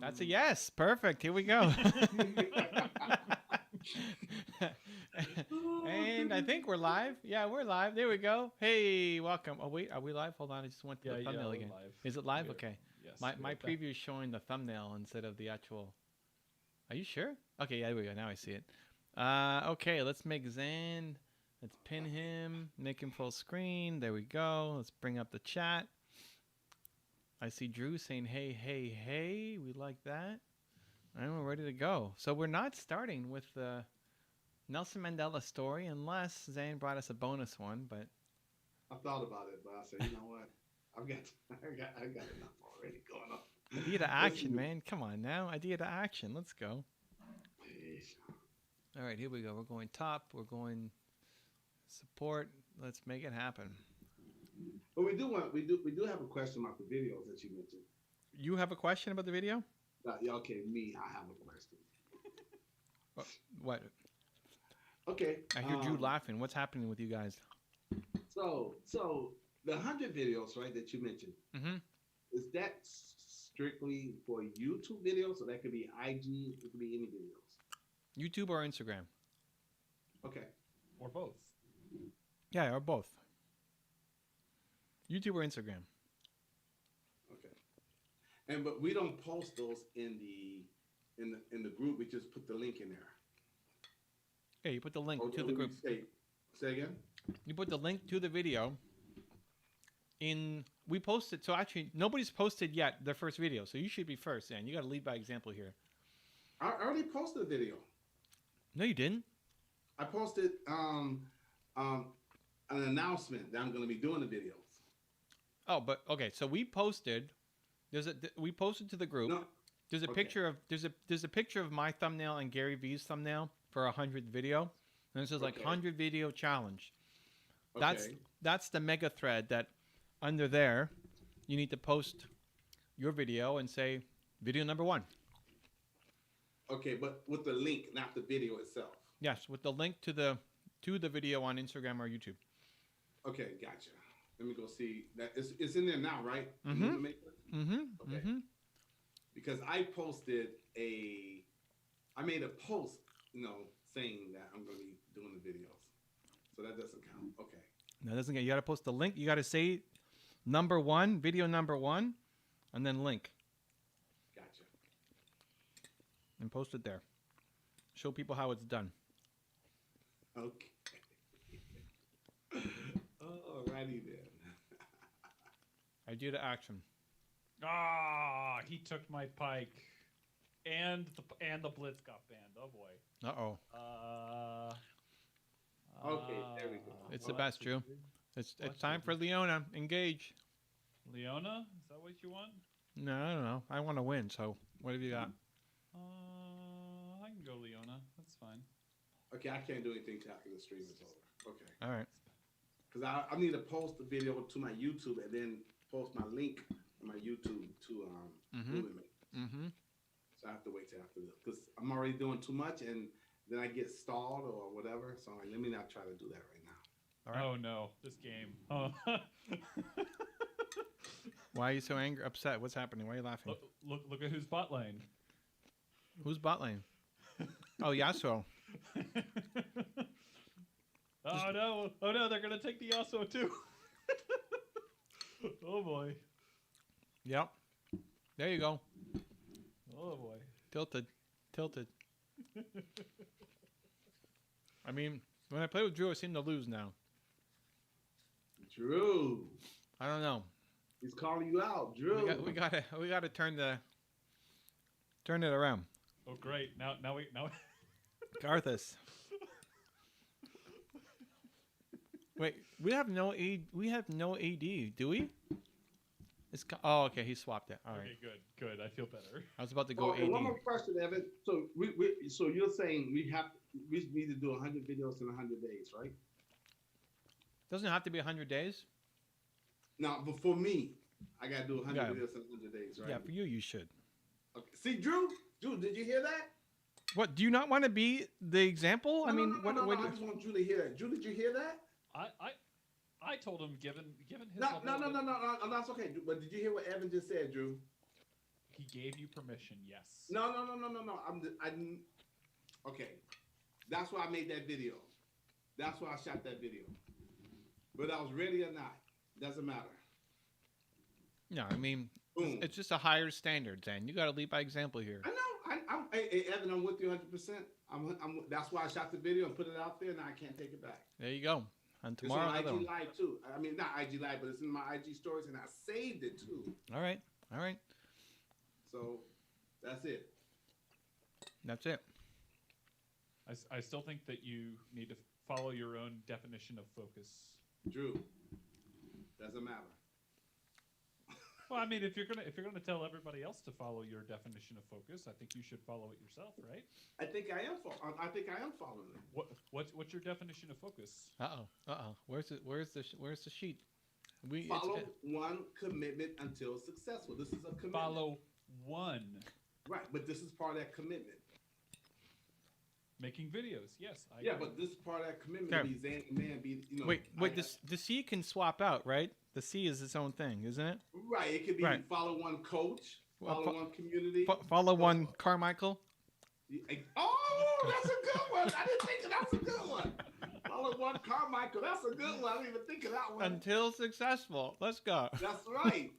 That's a yes. Perfect. Here we go. Oh, And I goodness. think we're live. Yeah, we're live. There we go. Hey, welcome. Oh wait, are we live? Hold on, I just went to the Yeah, thumbnail we're again. live. Is it We live? are, Okay. yes, My we are back. preview is showing the thumbnail instead of the actual. Are you sure? Okay, yeah, there we go. Now I see it. Okay, let's make Zan. Let's pin him. Make him full screen. There we go. Let's bring up the chat. I see Drew saying, "Hey, hey, hey." We like that. And we're ready to go. So we're not starting with the Nelson Mandela story unless Zane brought us a bonus one, but I thought about it, but I said, you know what? I've got, I got enough already going on. idea to Let's action, move. man. Come on now. Idea to action. Let's go. Please. All right, here we go. We're going top. We're going support. Let's make it happen. But we do have a question about the videos that you mentioned. You have a question about the video? Yeah, okay, me, I have a question. What? Okay. I hear Drew laughing. What's happening with you guys? So the 100 videos, right, that you mentioned, Mm-hmm. is that strictly for YouTube videos, or that could be IG, it could be any videos? YouTube or Instagram? Okay. Or both. Yeah, or both. YouTube or Instagram. Okay. And but we don't post those in the group. We just put the link in there. Yeah, you put the link Or to the we group. Say again. You put the link to the video in. We posted. So actually, nobody's posted yet their first video. So you should be first, and you got to lead by example here. I already posted a video. No, you didn't. I posted an announcement that I'm going to be doing the videos. Oh, but okay. So we posted. We posted to the group. No, There's a okay. picture of there's a picture of my thumbnail and Gary V's thumbnail for 100 video, and it says like Okay. 100 video challenge. okay. That's the mega thread that under there you need to post your video and say video number 1. Okay, but with the link, not the video itself. Yes, with the link to the video on Instagram or YouTube. Okay, gotcha. Let me go see that. It's in there now, right? The Mhm. movie maker? Mm-hmm. Okay. Mm-hmm. Because I made a post, saying that I'm going to be doing the videos. So that doesn't count. Okay. That doesn't get. You got to post the link. You got to say number 1, video number 1, and then link Gotcha. and post it there. Show people how it's done. Okay. Alrighty then. Idea to action. Ah, he took my pike, and the blitz got banned. Oh boy. Uh-oh. Okay, there we go. It's the best, Drew. It's time for Leona. Engage. Leona, is that what you want? No, I don't know. I want to win. So what have you got? I can go Leona. That's fine. Okay, I can't do anything till after the stream is over. Okay. All right. Because I need to post the video to my YouTube and then post my link on my YouTube to Mhm. Movie Maker. Mm-hmm. So I have to wait till after this because I'm already doing too much and then I get stalled or whatever. So I'm like, let me not try to do that right now. All right. Oh no, this game. Oh. Why are you so angry, upset? What's happening? Why are you laughing? Look at who's bot lane. Who's bot lane? Oh, Yasuo. Oh no, they're gonna take the Yasuo too. Oh boy. Yep. There you go. Oh boy. Tilted. I mean, when I play with Drew, I seem to lose now. Drew, I don't know. he's calling you out. Drew. We gotta turn it around. Oh great. Now. Garthus. Wait, we have no AD, do we? Oh, okay, he swapped it. All right. Okay, good. I feel better. I was about to go Oh, and one more AD. question, Evan. So so you're saying we need to do 100 videos in 100 days, right? Doesn't have to be 100 days. Now, but for me, I gotta do 100 Yeah. videos in 100 days, right? Yeah, for you should. Okay. See, Drew, did you hear that? What? Do you not want to be the example? I mean, no, what? I just want Drew to hear that. Drew, did you hear that? I told him given his No, level that's okay. But did you hear what Evan just said, Drew? He gave you permission. Yes. No. Okay. That's why I made that video. That's why I shot that video. Whether I was ready or not, doesn't matter. No, I mean, Boom. it's just a higher standard, Zan. You got to lead by example here. I know. Hey, Evan, I'm with you 100%. That's why I shot the video and put it out there. Now I can't take it back. There you go. And tomorrow, it's another on one. IG Live too. I mean, not IG Live, but it's in my IG stories, and I saved it too. All right. So that's it. That's it. I still think that you need to follow your own definition of focus. Drew, doesn't matter. Well, I mean, if you're gonna tell everybody else to follow your definition of focus, I think you should follow it yourself, right? I think I am following it. What's your definition of focus? Where's the sheet? Follow one commitment until successful. This is a commitment. Follow one. Right, but this is part of that commitment. Making videos, yes. I Yeah, agree. but this is part of that commitment. Okay. To be Zan, man, be Wait. The C can swap out, right? The C is its own thing, isn't it? Right, it could be Right. follow one coach, Well, follow one community. Follow one Carmichael. Oh, that's a good one. I didn't think that's a good one. Follow one Carmichael. That's a good one. I didn't even think of that one. Until successful. Let's go. That's right.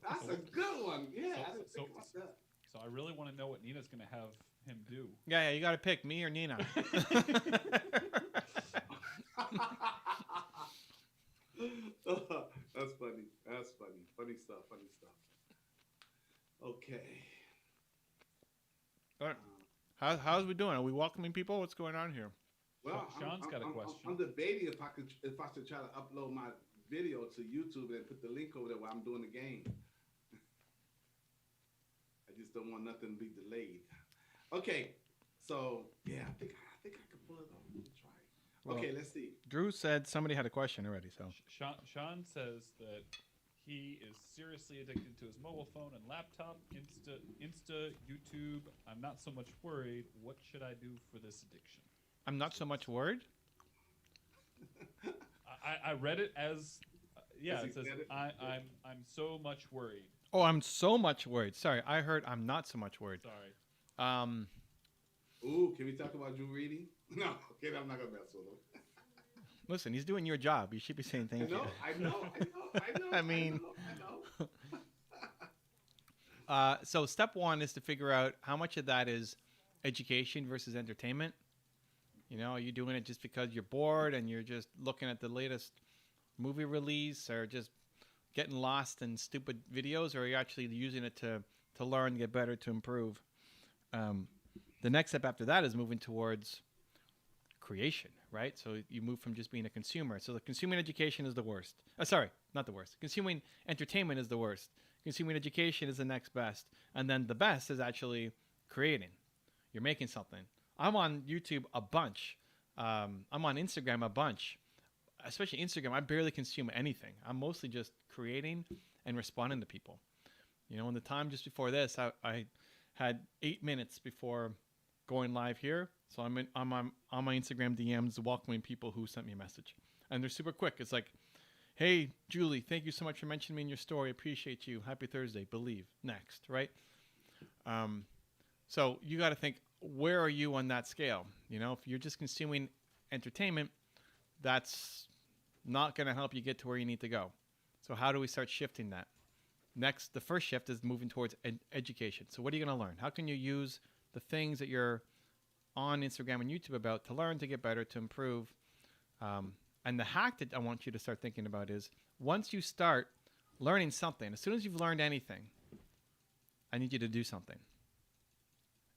That's a good one. Yeah, I didn't think about that. So I really want to know what Nina's going to have him do. Yeah, you got to pick me or Nina. That's funny. That's funny. Funny stuff. Okay. All right. How's we doing? Are we welcoming people? What's going on here? Well, Sean's got a question. I'm debating if I should try to upload my video to YouTube and put the link over there while I'm doing the game. I just don't want nothing to be delayed. Okay, so yeah, I think I can pull it off. Let me try it. Okay, let's see. Drew said somebody had a question already. So Sean says that he is seriously addicted to his mobile phone and laptop, Insta, YouTube. I'm not so much worried. What should I do for this addiction? I'm not so much worried. I read it as Does he it says get it? I'm so much worried. Oh, I'm so much worried. Sorry, I heard I'm not so much worried. Sorry. Ooh, can we talk about Drew reading? No, okay, I'm not gonna mess with him. Listen, he's doing your job. You should be saying thank you. I know. I mean- I know. So step one is to figure out how much of that is education versus entertainment. You know, are you doing it just because you're bored and you're just looking at the latest movie release or just getting lost in stupid videos, or are you actually using it to learn, get better, to improve? The next step after that is moving towards creation, right? So you move from just being a consumer. So the consuming education is the worst. Sorry, not the worst. Consuming entertainment is the worst. Consuming education is the next best. And then the best is actually creating. You're making something. I'm on YouTube a bunch. I'm on Instagram a bunch. Especially Instagram, I barely consume anything. I'm mostly just creating and responding to people. You know, in the time just before this, I had 8 minutes before going live here. So I'm on my Instagram DMs welcoming people who sent me a message. And they're super quick. It's like, hey, Julie, thank you so much for mentioning me in your story. Appreciate you. Happy Thursday. Believe. Next, right? So you got to think, where are you on that scale? You know, if you're just consuming entertainment, that's not going to help you get to where you need to go. So how do we start shifting that? Next, the first shift is moving towards education. So what are you going to learn? How can you use the things that you're on Instagram and YouTube about to learn, to get better, to improve? And the hack that I want you to start thinking about is, once you start learning something, as soon as you've learned anything, I need you to do something.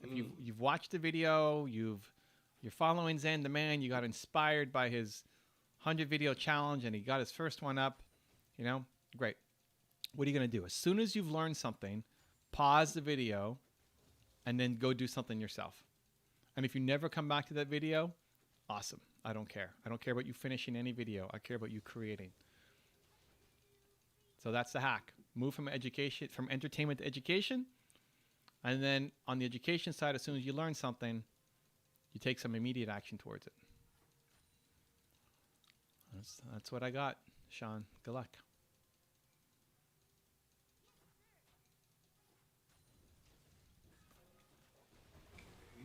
If you've watched a video, you're following Zen the Man, you got inspired by his 100 video challenge and he got his first one up, you know, great. What are you going to do? As soon as you've learned something, pause the video and then go do something yourself. And if you never come back to that video, awesome. I don't care. I don't care about you finishing any video. I care about you creating. So that's the hack. Move from education, from entertainment to education. And then on the education side, as soon as you learn something, you take some immediate action towards it. That's what I got, Sean. Good luck.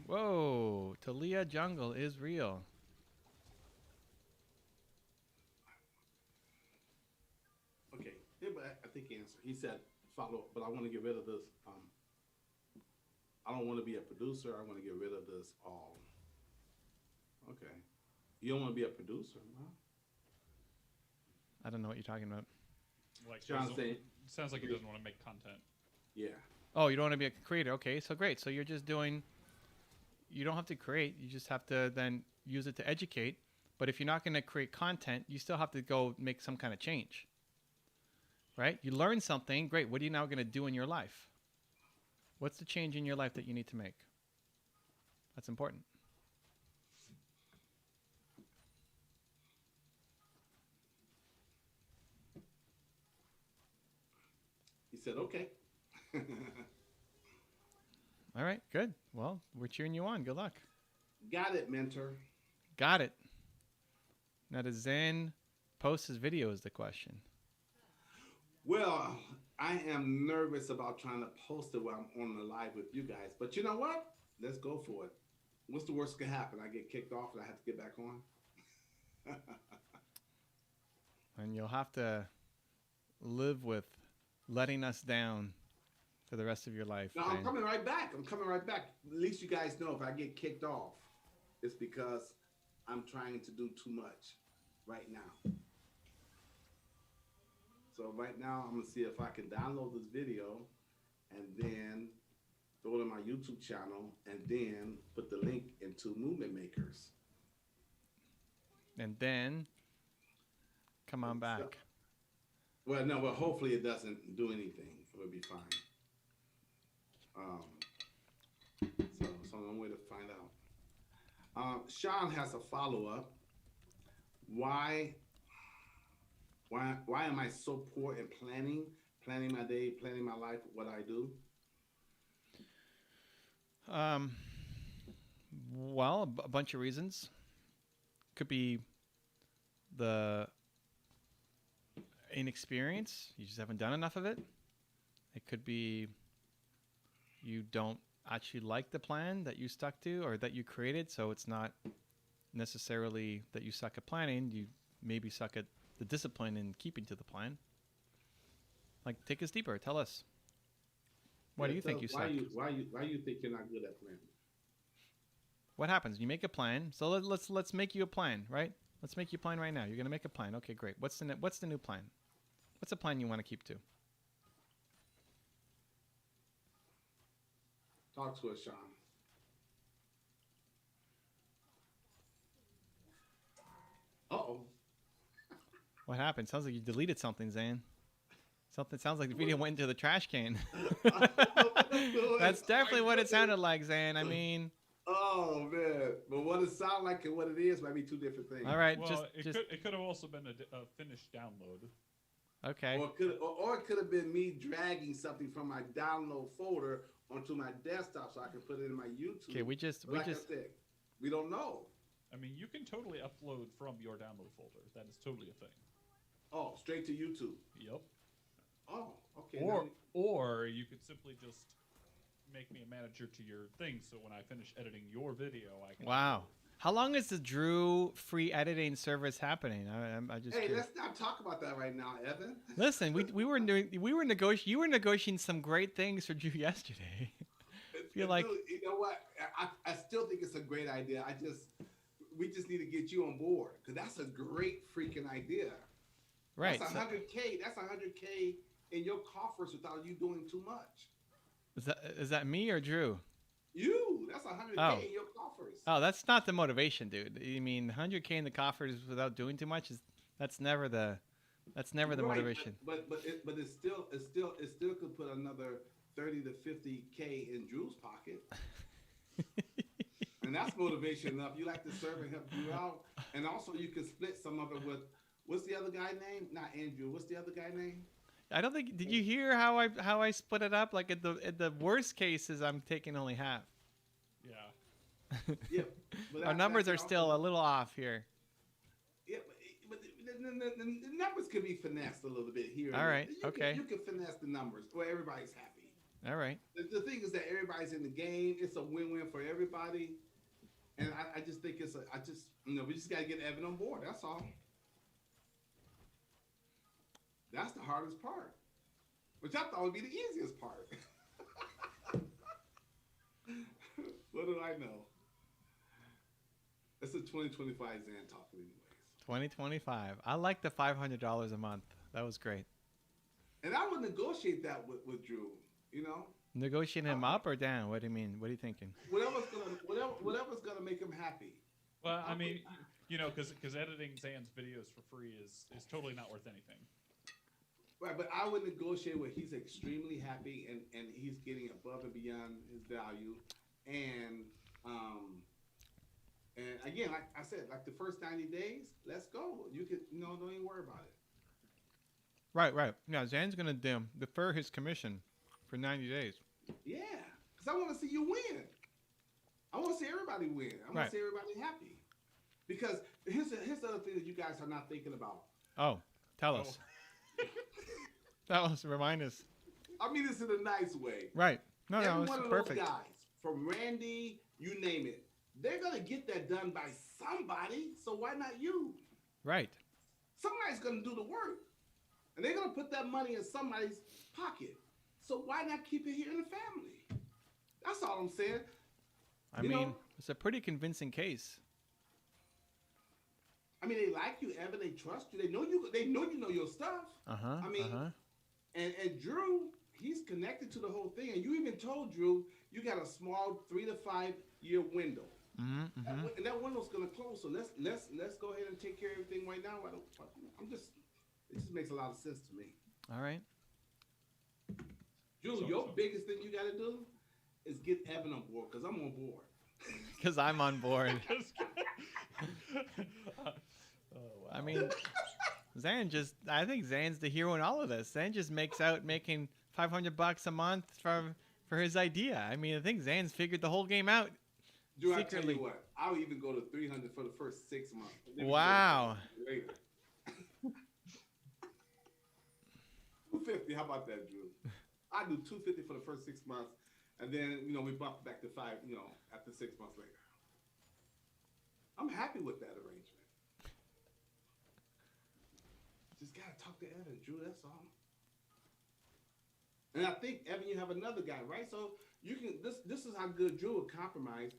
Whoa, Talia Jungle is real. Okay. Yeah, but I think he answered. He said follow, but I want to get rid of this. I don't want to be a producer. I want to get rid of this all. Okay. You don't want to be a producer, huh? I don't know what you're talking about. Like, John saying, sounds like he doesn't want to make content. yeah. Oh, you don't want to be a creator. Okay, so great. So you're just doing, you don't have to create. You just have to then use it to educate. But if you're not going to create content, you still have to go make some kind of change. Right? You learn something. Great. What are you now going to do in your life? What's the change in your life that you need to make? That's important. He said, okay. All right, good. Well, we're cheering you on. Good luck. Got it, mentor. Got it. Now, does Zan post his video is the question. Well, I am nervous about trying to post it while I'm on the live with you guys. But you know what? Let's go for it. What's the worst that could happen? I get kicked off and I have to get back on? And you'll have to live with letting us down for the rest of your life. No, I'm coming right back. I'm coming right back. At least you guys know if I get kicked off, it's because I'm trying to do too much right now. So right now, I'm going to see if I can download this video and then throw it on my YouTube channel and then put the link into Movement Makers. And then come on back. Well, no, well, hopefully it doesn't do anything. It would be fine. So one way to find out. Sean has a follow-up. Why am I so poor in planning my day, planning my life, what I do? Well, a bunch of reasons. Could be the inexperience. You just haven't done enough of it. It could be you don't actually like the plan that you stuck to or that you created, so it's not necessarily that you suck at planning. You maybe suck at the discipline in keeping to the plan. Like, take us deeper. Tell us. Why do you think you suck? Why you think you're not good at planning? What happens? You make a plan. So let's make you a plan, right? Let's make you a plan right now. You're gonna make a plan. Okay, great. What's the new plan? What's the plan you want to keep to? Talk to us, Sean. Uh-oh. What happened? Sounds like you deleted something, Zan. Something sounds like the video went into the trash can. That's definitely what it sounded like, Zan. I mean. Oh man, but what it sounds like and what it is might be two different things. All right, Well, just it could have also been a finished download. okay. Or it could have been me dragging something from my download folder onto my desktop so I can put it in my YouTube. Okay, we just I said, we don't know. I mean, you can totally upload from your download folder. That is totally a thing. Oh, straight to YouTube. Yep. Oh, okay. Or you could simply just make me a manager to your thing, so when I finish editing your video, I can. Wow. How long is the Drew free editing service happening? I just. Hey, curious. let's not talk about that right now, Evan. Listen, you were negotiating some great things for Drew yesterday. Feel like Dude, you know what? I still think it's a great idea. We just need to get you on board because that's a great freaking idea. right. That's $100K. That's $100K in your coffers without you doing too much. Is that me or Drew? You. That's $100K in your coffers. Oh, that's not the motivation, dude. You mean 100K in the coffers without doing too much? That's never the Right, motivation. But it still could put another 30 to 50K in Drew's pocket. And that's motivation enough. You like to serve and help Drew out. And also you can split some of it with, what's the other guy name? Not Andrew. What's the other guy name? I don't think. Did you hear how I split it up? Like at the worst cases, I'm taking only half. Yeah. Yeah. But Our numbers are still a little off here. Yeah, but the numbers could be finessed a little bit here. All right. You Okay. You can finesse the numbers where everybody's happy. All right. The thing is that everybody everybody's in the game. It's a win-win for everybody. And I just think we just got to get Evan on board. That's all. That's the hardest part, which I thought would be the easiest part. What do I know? It's a 2025 Zan talking anyways. 2025. I like the $500 a month. That was great. And I would negotiate that with Drew, you know? Negotiate him up or down? What do you mean? What are you thinking? Whatever's gonna make him happy. Well, I mean, you know, because editing Zan's videos for free is totally not worth anything. Right, but I would negotiate where he's extremely happy and he's getting above and beyond his value. And again, like I said, like the first 90 days, let's go. You could, don't even worry about it. Right. Now, Zan's going to defer his commission for 90 days. Yeah, because I want to see you win. I want to see everybody win. I want to see everybody happy. Because here's the other thing that you guys are not thinking about. Oh, tell us. Tell us, remind us. I mean this in a nice way. Right. No, Every it's one of perfect. those guys, from Randy, you name it, they're going to get that done by somebody, so why not you? Right. Somebody's going to do the work. And they're going to put that money in somebody's pocket. So why not keep it here in the family? That's all I'm saying. I mean, it's a pretty convincing case. I mean, they like you, Evan. They trust you. They know you know your stuff. I mean, and Drew, he's connected to the whole thing. And you even told Drew you got a small 3 to 5 year window. And that window's gonna close. So let's go ahead and take care of everything right now. It just makes a lot of sense to me. All right. Drew, your biggest thing you got to do is get Evan on board, because I'm on board. Because I'm on board. Oh, wow. I mean, I think Zan's the hero in all of this. Zan just makes out making $500 a month for his idea. I mean, I think Zan's figured the whole game out. Drew, secretly. I tell you what, I'll even go to 300 for the first 6 months. Wow. Later. 250, how about that, Drew? I do 250 for the first 6 months, and then we bump back to 5. After 6 months later. I'm happy with that arrangement. Just gotta talk to Evan, Drew. That's all. And I think Evan, you have another guy, right? So you can. This is how good Drew would compromise.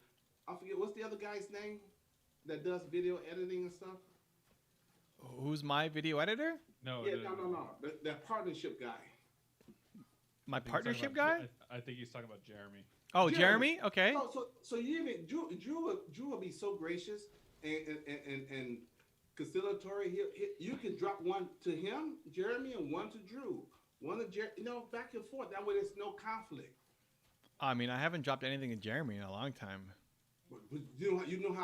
I forget what's the other guy's name that does video editing and stuff. Who's my video editor? No. That partnership guy. My partnership guy? I think he's talking about Jeremy. Oh, Jeremy? Okay. So you even Drew will be so gracious and conciliatory. You can drop one to him, Jeremy, and one to Drew. One to back and forth. That way there's no conflict. I mean, I haven't dropped anything to Jeremy in a long time. But you know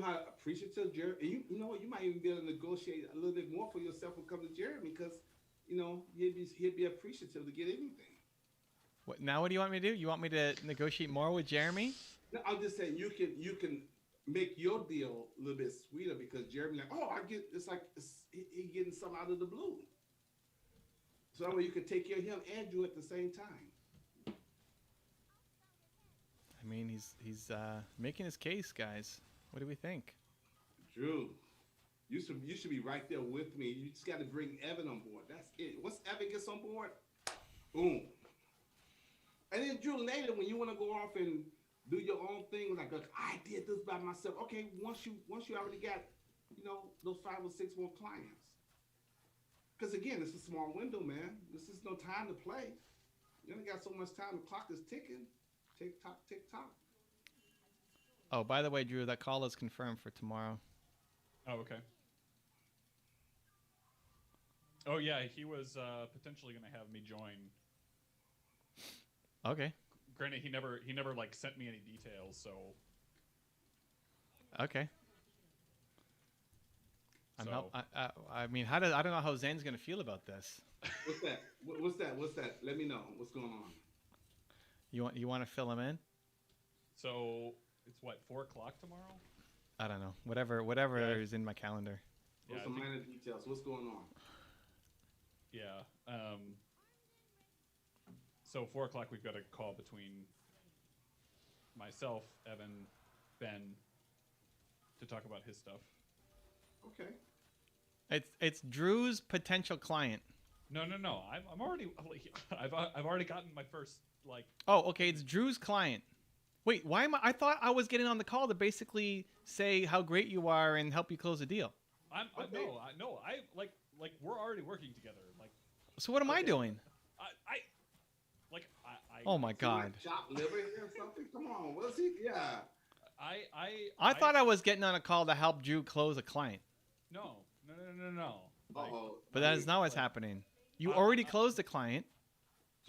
how appreciative Jeremy. And you know what? You might even be able to negotiate a little bit more for yourself when it comes to Jeremy, because he'd be appreciative to get anything. What now? What do you want me to do? You want me to negotiate more with Jeremy? No, I'm just saying you can make your deal a little bit sweeter, because Jeremy he getting something out of the blue. So that way you can take care of him and Drew at the same time. I mean, he's making his case, guys. What do we think? Drew, you should be right there with me. You just got to bring Evan on board. That's it. Once Evan gets on board, boom. And then Drew, later when you want to go off and do your own thing, like I did this by myself. Okay, once you already got those 5 or 6 more clients. Because again, it's a small window, man. This is no time to play. You only got so much time. The clock is ticking. Tick tock, tick tock. Oh, by the way, Drew, that call is confirmed for tomorrow. Oh, okay. Oh yeah, he was potentially going to have me join. Okay. Granted, he never like sent me any details, so. Okay. I mean, I don't know how Zan's gonna feel about this. What's that? Let me know what's going on. You want to fill him in? So it's what, 4 o'clock tomorrow? I don't know. Whatever is in my calendar. What's some minor details? What's going on? Yeah. So 4 o'clock, we've got a call between myself, Evan, Ben, to talk about his stuff. Okay. It's Drew's potential client. No. I'm already. I've already gotten my first like. Oh, okay. It's Drew's client. Wait, why am I thought I was getting on the call to basically say how great you are and help you close a deal. I we're already working together. Like, So what am I doing? I Oh my God. Chopped liver here or something? Come on. What's he? Yeah. I thought I was getting on a call to help Drew close a client. No. Like, Uh-oh. But that is not what's happening. You already closed the client.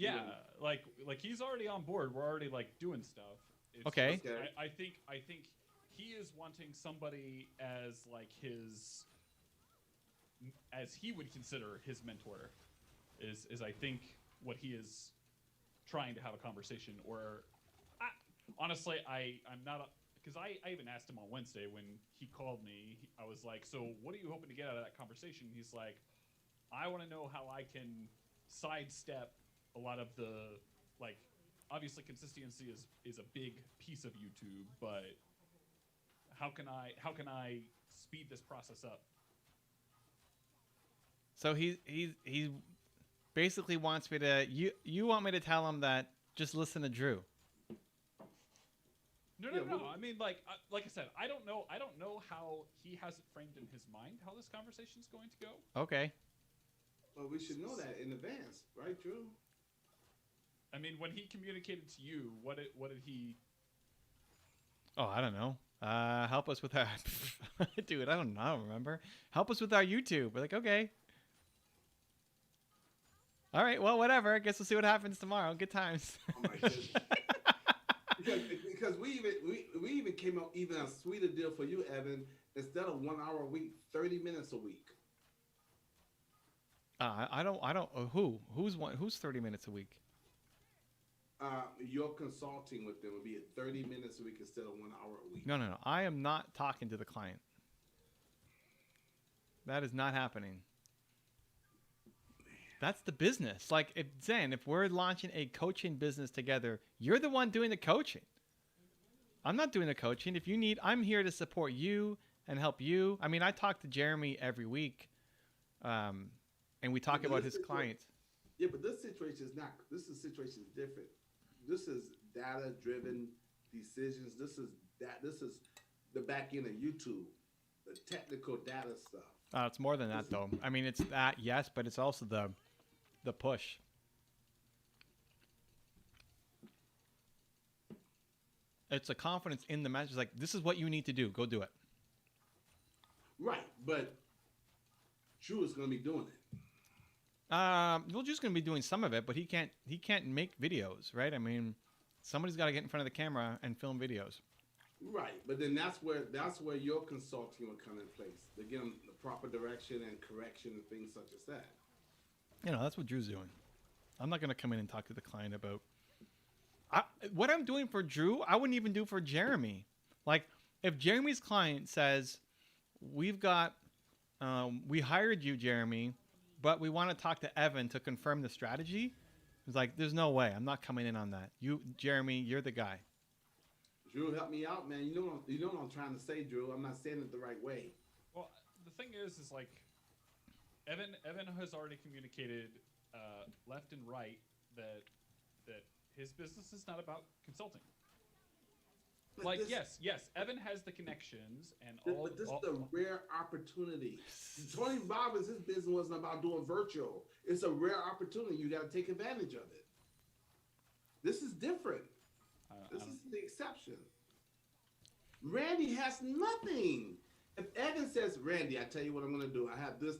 yeah, like he's already on board. We're already like doing stuff. It's Okay. just- I think he is wanting somebody as like as he would consider his mentor. Is I think what he is trying to have a conversation. Or honestly, I'm not. Because I even asked him on Wednesday when he called me. I was like, so what are you hoping to get out of that conversation? He's like, I want to know how I can sidestep a lot of the, like, obviously consistency is a big piece of YouTube, but how can I speed this process up? So he basically wants me to you want me to tell him that just listen to Drew. No. I mean, like I said, I don't know how he has it framed in his mind how this conversation is going to go. Okay. Well, we should know that in advance, right, Drew? I mean, when he communicated to you, what did he? Oh, I don't know. Help us with our dude. I don't remember. Help us with our YouTube. We're like, okay. All right. Well, whatever. I guess we'll see what happens tomorrow. Good times. Oh my goodness. because we even came up even a sweeter deal for you, Evan. Instead of 1 hour a week, 30 minutes a week. I don't. Who's 30 minutes a week? Your consulting with them would be at 30 minutes a week instead of 1 hour a week. No. I am not talking to the client. That is not happening. That's the business. Like, if we're launching a coaching business together, you're the one doing the coaching. I'm not doing the coaching. If you need, I'm here to support you and help you. I mean, I talk to Jeremy every week, and we talk about his clients. Yeah, but this situation is not. This situation is different. This is data-driven decisions. This is the back end of YouTube, the technical data stuff. It's more than that, though. I mean, it's that, yes, but it's also the push. It's a confidence in the message. It's like, this is what you need to do. Go do it. Right, but Drew is going to be doing it. We're just going to be doing some of it, but he can't make videos, right? I mean, somebody's got to get in front of the camera and film videos. Right, but then that's where your consulting will come in place. To give them the proper direction and correction and things such as that. You know, that's what Drew's doing. I'm not going to come in and talk to the client about what I'm doing for Drew. I wouldn't even do for Jeremy. Like, if Jeremy's client says, we hired you, Jeremy, but we want to talk to Evan to confirm the strategy. It's like, there's no way. I'm not coming in on that. Jeremy, you're the guy. Drew, help me out, man. You know what I'm trying to say, Drew. I'm not saying it the right way. Well, the thing is like, Evan has already communicated left and right that his business is not about consulting. But like, yes, Evan has the connections and all. But this is a rare opportunity. Tony Robbins, his business wasn't about doing virtual. It's a rare opportunity. You got to take advantage of it. This is different. This is the exception. Randy has nothing. If Evan says, Randy, I tell you what I'm going to do. I have this.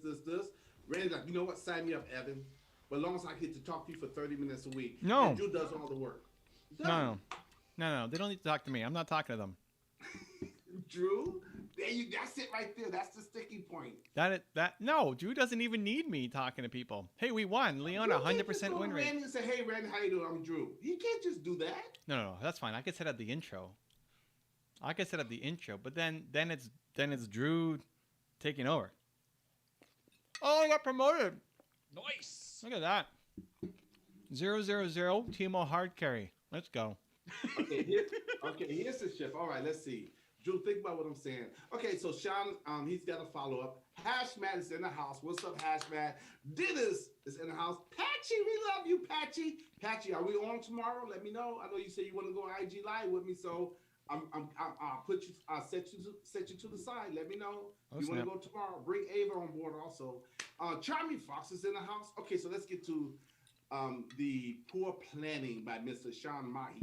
Randy's like, you know what? Sign me up, Evan. But as long as I get to talk to you for 30 minutes a week. No. And Drew does all the work. No. They don't need to talk to me. I'm not talking to them. Drew, that's it right there. That's the sticky point. No, Drew doesn't even need me talking to people. Hey, we won. Leon, 100% win rate. Randy and say, hey, Randy, how you doing? I'm Drew. He can't just do that. No, that's fine. I could set up the intro. But then it's Drew taking over. Oh, I got promoted. Nice. Look at that. 0-0-0 Teemo hard carry. Let's go. Okay, here's the shift. All right, let's see. Drew, think about what I'm saying. Okay, so Sean, he's got a follow up. Hashmat is in the house. What's up, Hashmat? Dennis is in the house. Patchy, we love you, Patchy. Patchy, are we on tomorrow? Let me know. I know you said you want to go IG live with me, so I'll put you. I'll set you to the side. Let me know. Oh, You want to snap. go tomorrow? Bring Ava on board also. Charmy Fox is in the house. Okay, so let's get to the poor planning by Mr. Sean Mahi.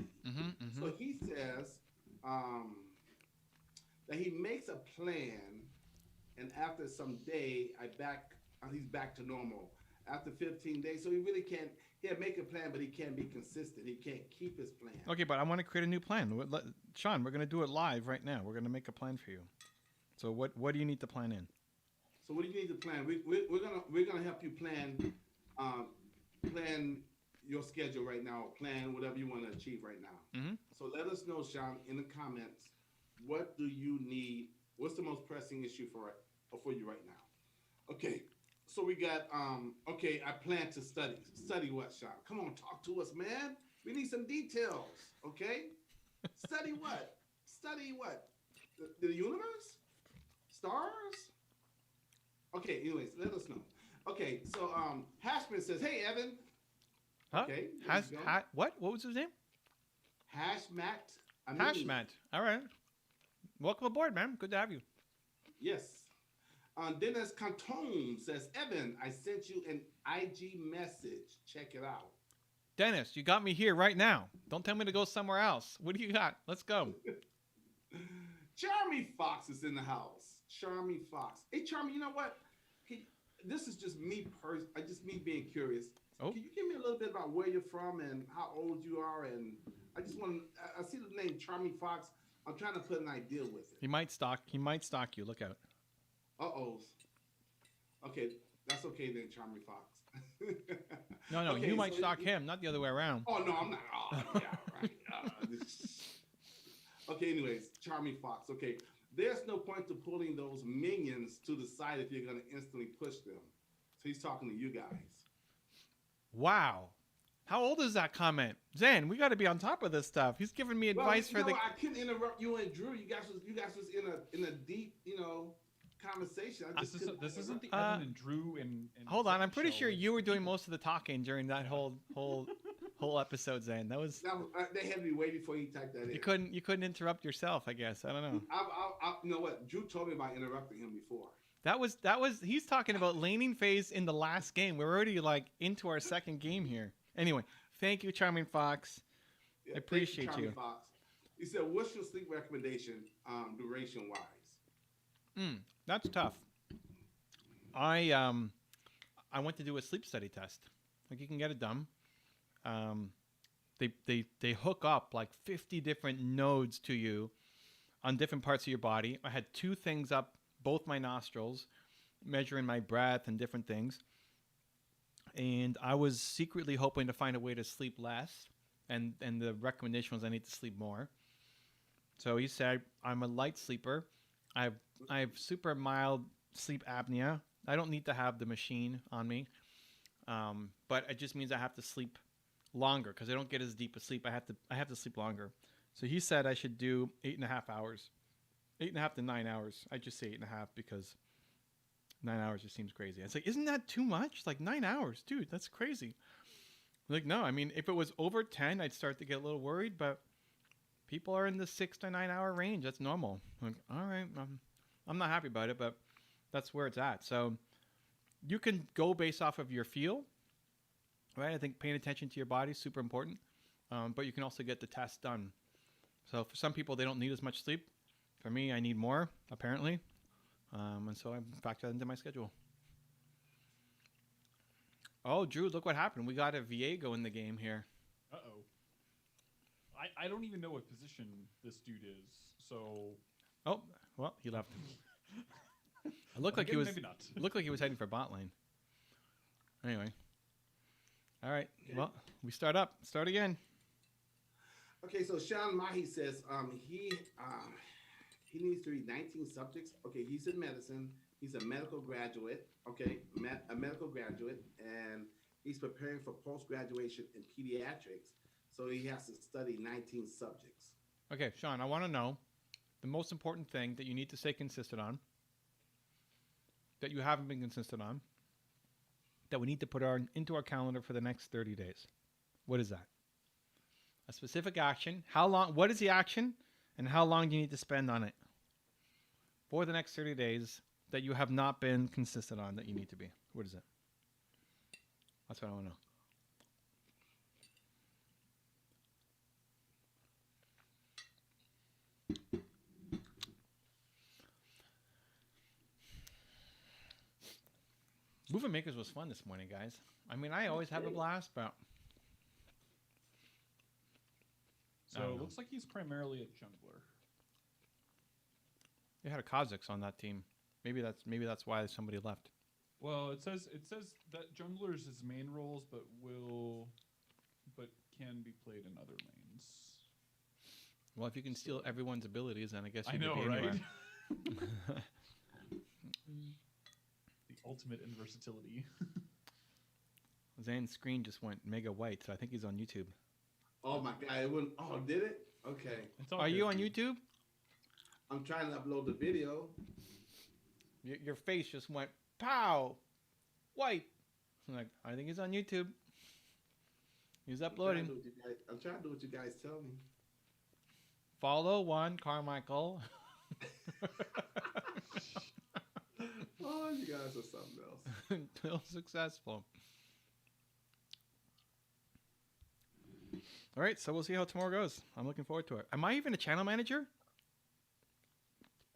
So he says that he makes a plan, and after some day, he's back to normal. After 15 days, so he really can't. He'll make a plan, but he can't be consistent. He can't keep his plan. Okay, but I want to create a new plan. Sean, we're going to do it live right now. We're going to make a plan for you. So what do you need to plan in? So what do you need to plan? We're gonna help you plan your schedule right now. Plan whatever you want to achieve right now. So let us know, Sean, in the comments. What do you need? What's the most pressing issue for you right now? Okay. So we got okay, I plan to study. Study what, Sean? Come on, talk to us, man. We need some details, okay? Study what? Study what? The universe? Stars? Okay, anyways, let us know. Okay, so Hashman says, "Hey, Evan." Huh? Okay. What? What was his name? Hashmat. Hashmat. All right. Welcome aboard, man. Good to have you. Yes. Dennis Canton says, "Evan, I sent you an IG message. Check it out." Dennis, you got me here right now. Don't tell me to go somewhere else. What do you got? Let's go. Charmy Fox is in the house. Charmy Fox. Hey, Charmy, you know what? This is just me me being curious. Oh. Can you give me a little bit about where you're from and how old you are? And I see the name Charmy Fox. I'm trying to put an idea with it. He might stalk you. Look out. Uh-oh. Okay, that's okay then, Charmy Fox. No, Okay, you might so stalk him, not the other way around. Oh, no, I'm not. Oh, yeah, right. Okay, anyways, Charmy Fox. Okay, there's no point to pulling those minions to the side if you're going to instantly push them. So he's talking to you guys. Wow. How old is that comment? Zan, we got to be on top of this stuff. He's giving me advice for the... I couldn't interrupt you and Drew. You guys was in a deep, conversation. This isn't the Evan and Drew and hold on, I'm pretty show. sure you were doing most of the talking during that whole episode, Zan. That was... They had me waiting before you typed that in. You couldn't interrupt yourself, I guess. I don't know. You know what? Drew told me about interrupting him before. That was he's talking about laning phase in the last game. We're already into our second game here. Anyway, thank you, Charming Fox. Yeah, I appreciate you. Fox. He said, "What's your sleep recommendation, duration wise?" That's tough. I went to do a sleep study test. You can get it done. They hook up 50 different nodes to you on different parts of your body. I had 2 things up both my nostrils, measuring my breath and different things. And I was secretly hoping to find a way to sleep less. And the recommendation was I need to sleep more. So he said, I'm a light sleeper. I have super mild sleep apnea. I don't need to have the machine on me. But it just means I have to sleep longer because I don't get as deep a sleep. I have to sleep longer. So he said I should do 8.5 hours. 8.5 to 9 hours. I just say 8.5 because 9 hours just seems crazy. It's isn't that too much? 9 hours, dude, that's crazy. No, I mean, if it was over 10, I'd start to get a little worried, but people are in the 6 to 9 hour range. That's normal. All right, I'm not happy about it, but that's where it's at. So you can go based off of your feel, right? I think paying attention to your body is super important, but you can also get the test done. So for some people, they don't need as much sleep. For me, I need more, apparently. And so I factor that into my schedule. Oh, Drew, look what happened. We got a Viego in the game here. Uh-oh. I don't even know what position this dude is, so... Oh, well, he left. It looked like he was... Maybe not. It looked like he was heading for bot lane. Anyway. All right. Okay. Well, we start up. Start again. Okay, so Sean Mahi says he needs to read 19 subjects. Okay, he's in medicine. He's a medical graduate. Okay, a medical graduate, and he's preparing for post-graduation in pediatrics. So he has to study 19 subjects. Okay, Sean, I want to know the most important thing that you need to stay consistent on, that you haven't been consistent on, that we need to put into our calendar for the next 30 days. What is that? A specific action. How long? What is the action? And how long do you need to spend on it for the next 30 days that you have not been consistent on that you need to be? What is it? That's what I want to know. Moving Makers was fun this morning, guys. I mean, I always have a blast, but... So it looks like he's primarily a jungler. They had a Kazakhs on that team. Maybe that's why somebody left. Well, it says that jungler is his main roles, but can be played in other lanes. Well, if you can steal everyone's abilities, then I guess you I know, could be right? anywhere. The ultimate in versatility. Zane's screen just went mega white, so I think he's on YouTube. Oh my God! It wouldn't. Oh, did it? Okay. Are you on YouTube? I'm trying to upload the video. Your face just went pow, white. I'm like, I think he's on YouTube. He's uploading. I'm trying to do what you guys tell me. Follow one Carmichael. Oh, you guys are something else. Until successful. All right, so we'll see how tomorrow goes. I'm looking forward to it. Am I even a channel manager?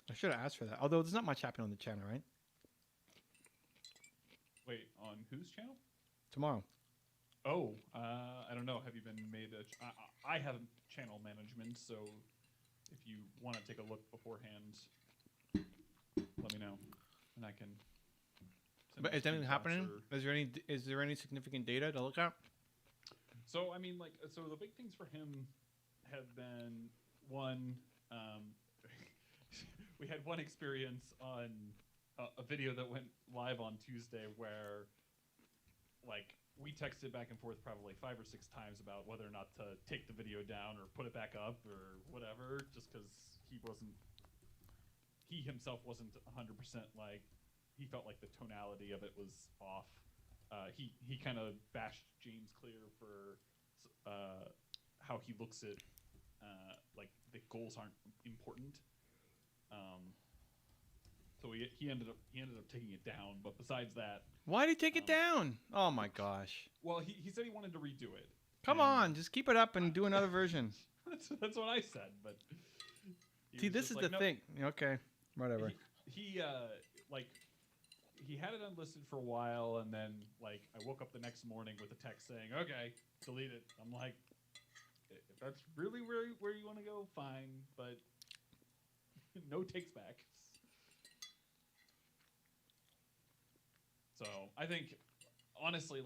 I should have asked for that. Although there's not much happening on the channel, right? Wait, on whose channel? Tomorrow. Oh, I don't know. Have you been made a... I have channel management, so if you want to take a look beforehand, let me know, and I can... But is anything happening? Is there any significant data to look at? So, I mean, so the big things for him have been, one, we had one experience on a video that went live on Tuesday where, we texted back and forth probably 5 or 6 times about whether or not to take the video down or put it back up or whatever, just because he himself wasn't 100% he felt like the tonality of it was off. He kind of bashed James Clear for how he looks at the goals aren't important. So he ended up taking it down. But besides that, why did he take it down? Oh my gosh! Well, he said he wanted to redo it. Come on, just keep it up and do another version. That's what I said. But see, this is the thing. Okay, whatever. He had it unlisted for a while, and then I woke up the next morning with a text saying, "Okay, delete it." I'm like, if that's really where you want to go, fine, but no takes back. So I think, honestly,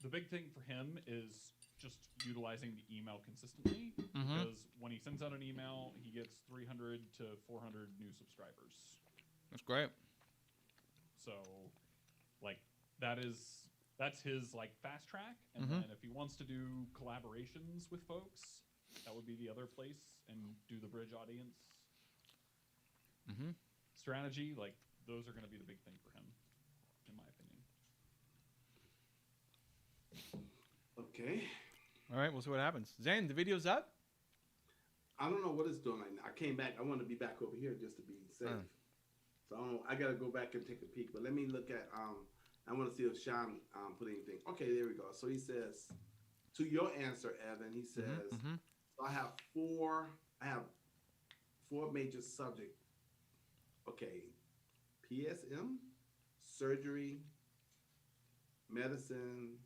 the big thing for him is just utilizing the email consistently, because when he sends out an email, he gets 300 to 400 new subscribers. That's great. So, that's his fast track, and then if he wants to do collaborations with folks, that would be the other place, and do the bridge audience strategy. Those are going to be the big thing for him, in my opinion. Okay. All right, we'll see what happens. Zane, the video's up? I don't know what it's doing right now. I came back. I want to be back over here just to be safe. So I got to go back and take a peek. But let me look at, I want to see if Sean put anything. Okay, there we go. So he says, to your answer, Evan, he says, so I have four major subjects. Okay, PSM, surgery, medicine,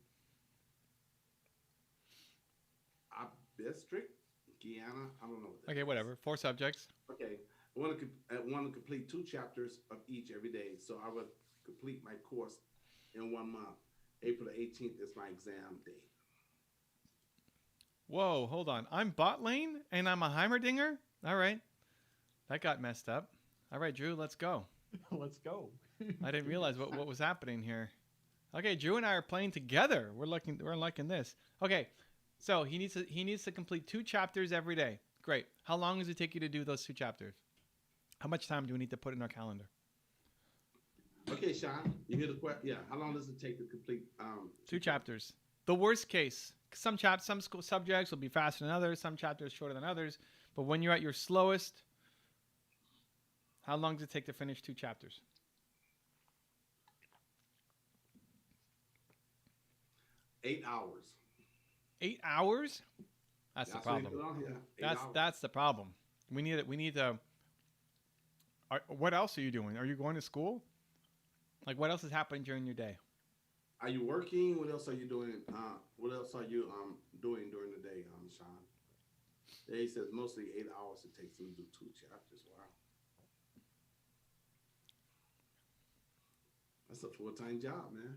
obstetric, Guyana, I don't know what that Okay, is. Whatever. 4 subjects. Okay, I want to complete 2 chapters of each every day. So I would complete my course in 1 month. April the 18th is my exam date. Whoa, hold on. I'm bot lane and I'm a Heimerdinger? All right. That got messed up. All right, Drew, let's go. Let's go. I didn't realize what was happening here. Okay, Drew and I are playing together. We're liking this. Okay, So he needs to complete 2 chapters every day. Great. How long does it take you to do those 2 chapters? How much time do we need to put in our calendar? Okay, Sean, you hear the question? Yeah. How long does it take to complete 2 chapters? The worst case. Some school subjects will be faster than others. Some chapters shorter than others. But when you're at your slowest, how long does it take to finish 2 chapters? 8 hours. 8 hours? That's the problem. That's the problem. We need it. We need to. What else are you doing? Are you going to school? Like, what else is happening during your day? Are you working? What else are you doing? What else are you doing during the day, Sean? Yeah, he says mostly 8 hours it takes him to do 2 chapters. Wow. That's a full-time job, man.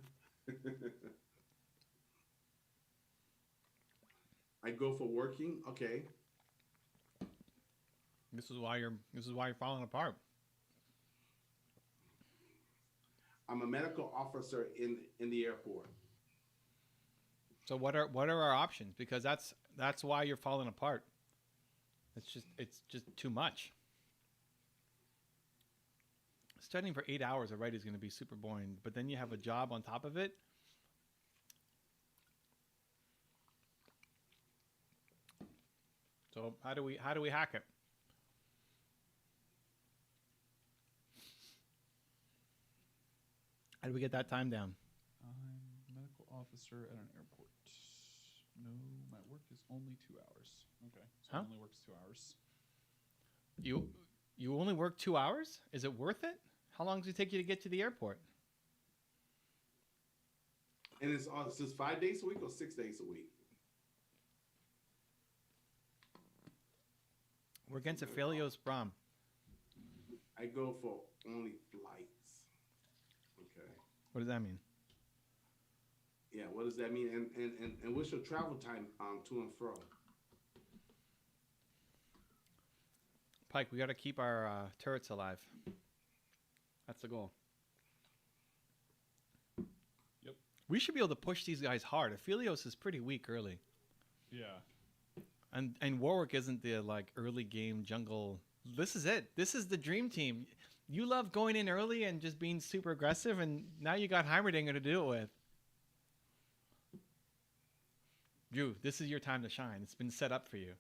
I go for working. Okay. This is why you're falling apart. I'm a medical officer in the airport. So what are our options? Because that's why you're falling apart. It's just too much. Studying for 8 hours already is going to be super boring, but then you have a job on top of it. So how do we hack it? How do we get that time down? I'm a medical officer at an airport. No, my work is only 2 hours. Okay, so it only works 2 hours. You only work 2 hours? Is it worth it? How long does it take you to get to the airport? And it's just 5 days a week or 6 days a week? We're against Aphelios Brom. I go for only flights. Okay. What does that mean? Yeah, what does that mean? And what's your travel time to and fro? Pike, we got to keep our turrets alive. That's the goal. Yep. We should be able to push these guys hard. Aphelios is pretty weak early. Yeah. And Warwick isn't the early game jungle. This is it. This is the dream team. You love going in early and just being super aggressive, and now you got Heimerdinger to do it with. Drew, this is your time to shine. It's been set up for you.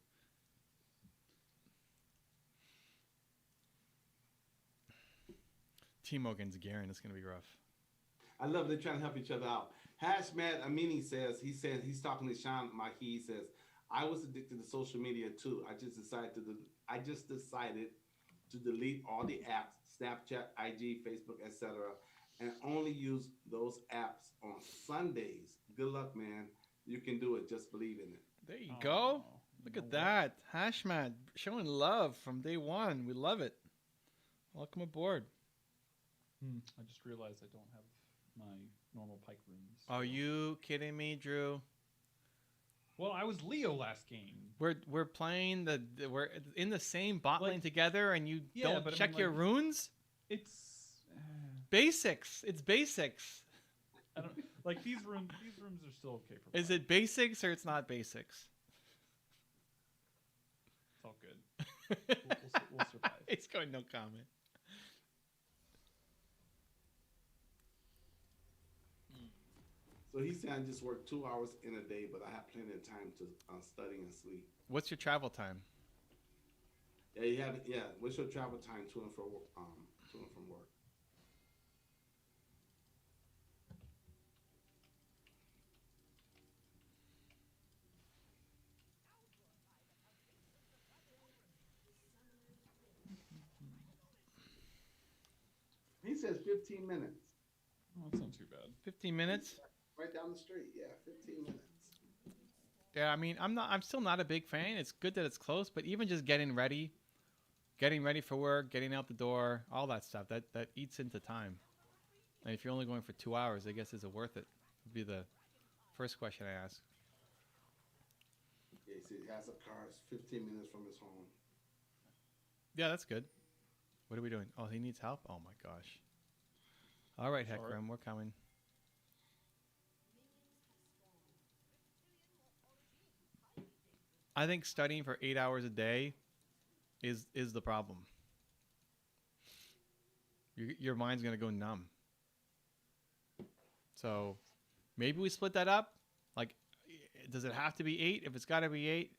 Teemo against Garen is going to be rough. I love they're trying to help each other out. Hashmat Amini says he's talking to Sean Mahi. He says, I was addicted to social media too. I just decided to delete all the apps, Snapchat, IG, Facebook, etc., and only use those apps on Sundays. Good luck, man. You can do it. Just believe in it. There you go. Look at that. Hashmat showing love from day one. We love it. Welcome aboard. I just realized I don't have my normal pike runes. Are you kidding me, Drew? Well, I was Leo last game. We're playing we're in the same bot lane together, and you don't check your runes. It's basics. It's basics. I don't like these runes. These runes are still okay for. Is it basics or it's not basics? It's all good. We'll survive. It's going no comment. So he's saying I just work 2 hours in a day, but I have plenty of time to study and sleep. What's your travel time? Yeah, what's your travel time to and from work? He says 15 minutes. Oh, that's not too bad. 15 minutes? Right down the street. Yeah, 15 minutes. Yeah, I mean, I'm still not a big fan. It's good that it's close, but even just getting ready for work, getting out the door, all that stuff, that eats into time. And if you're only going for 2 hours, I guess is it worth it? Would be the first question I ask. Yeah, he has a car. It's 15 minutes from his home. Yeah, that's good. What are we doing? Oh, he needs help? Oh my gosh. All right, Heckram, we're coming. I think studying for 8 hours a day is the problem. Your mind's gonna go numb. So maybe we split that up. Like, does it have to be 8? If it's got to be 8,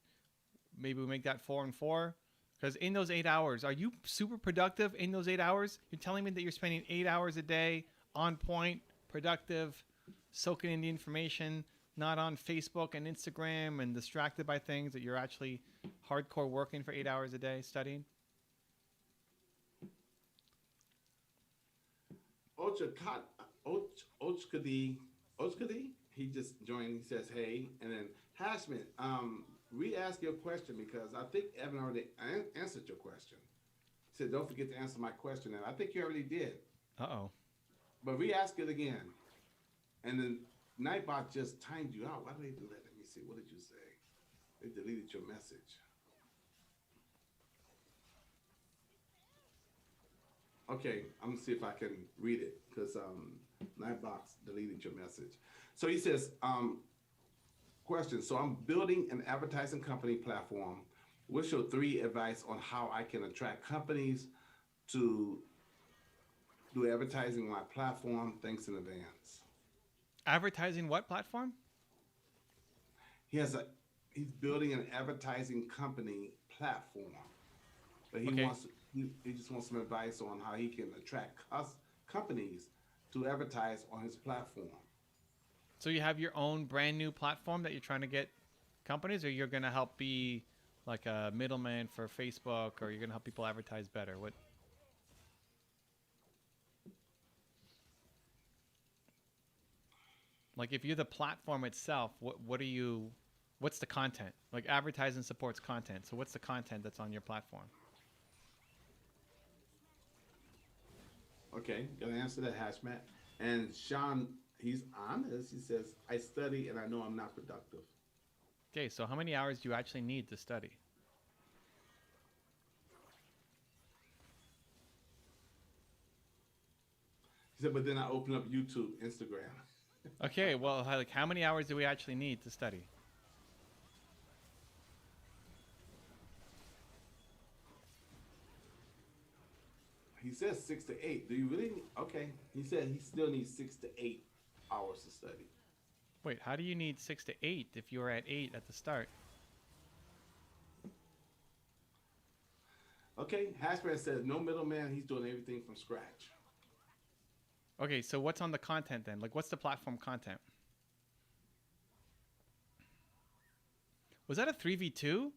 maybe we make that 4 and 4. Because in those 8 hours, are you super productive in those 8 hours? You're telling me that you're spending 8 hours a day on point, productive, soaking in the information, not on Facebook and Instagram and distracted by things, that you're actually hardcore working for 8 hours a day studying? Ochkadi, he just joined. He says, hey. And then Hashman, re-ask your question because I think Evan already answered your question. He said, don't forget to answer my question. And I think you already did. Uh-oh. But re-ask it again. And then Nightbot just timed you out. Why did they do that? Let me see. What did you say? They deleted your message. Okay, I'm going to see if I can read it because Nightbox deleted your message. So he says, question. So I'm building an advertising company platform. What's your 3 advice on how I can attract companies to do advertising on my platform? Thanks in advance. Advertising what platform? He's building an advertising company platform, but he just wants some advice on how he can attract companies to advertise on his platform. So you have your own brand new platform that you're trying to get companies, or you're going to help be like a middleman for Facebook, or you're going to help people advertise better? What? Like, if you're the platform itself, what's the content? Like, advertising supports content. So what's the content that's on your platform? Okay, gonna answer that, Hashmat. And Sean, he's honest. He says, I study and I know I'm not productive. Okay, so how many hours do you actually need to study? He said, but then I open up YouTube, Instagram. Okay, well, like, how many hours do we actually need to study? He says 6 to 8. Do you really? Okay. He said he still needs 6 to 8 hours to study. Wait, how do you need 6 to 8 if you were at 8 at the start? Okay. Hashman says no middleman. He's doing everything from scratch. Okay, so what's on the content then? Like, what's the platform content? Was that a 3v2?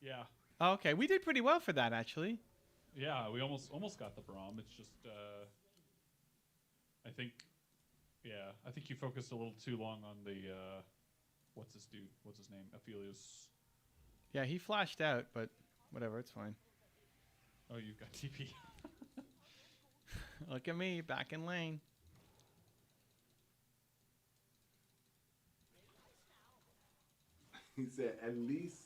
Yeah. Oh, okay, we did pretty well for that, actually. Yeah, we almost got the Braum. It's just, I think you focused a little too long on the, what's this dude? What's his name? Aphelios. Yeah, he flashed out, but whatever, it's fine. Oh, you've got TP. Look at me, back in lane. He said at least,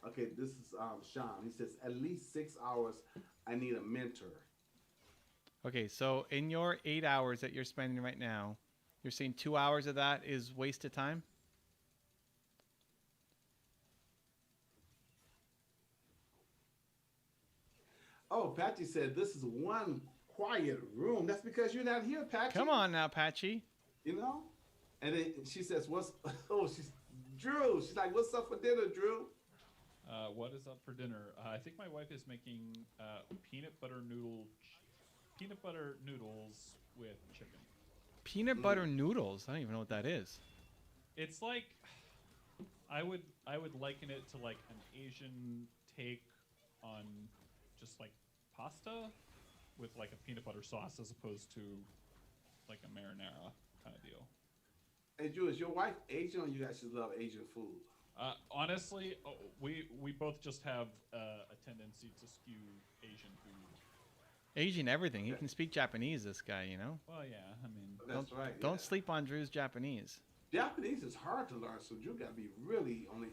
okay, this is Sean. He says at least 6 hours, I need a mentor. Okay, so in your 8 hours that you're spending right now, you're saying 2 hours of that is wasted time? Oh, Patchy said this is one quiet room. That's because you're not here, Patchy. Come on now, Patchy. You know? And then she says, she's Drew. She's like, what's up for dinner, Drew? What is up for dinner? I think my wife is making peanut butter noodles with chicken. Peanut butter noodles? I don't even know what that is. It's like, I would liken it to like an Asian take on just like pasta with like a peanut butter sauce as opposed to like a marinara kind of deal. Hey, Drew, is your wife Asian or you guys just love Asian food? Honestly, we both just have a tendency to skew Asian food. Asian everything. He can speak Japanese, this guy, you know? Well, yeah, I mean... That's right. Don't sleep on Drew's Japanese. Japanese is hard to learn, so Drew got to be really on the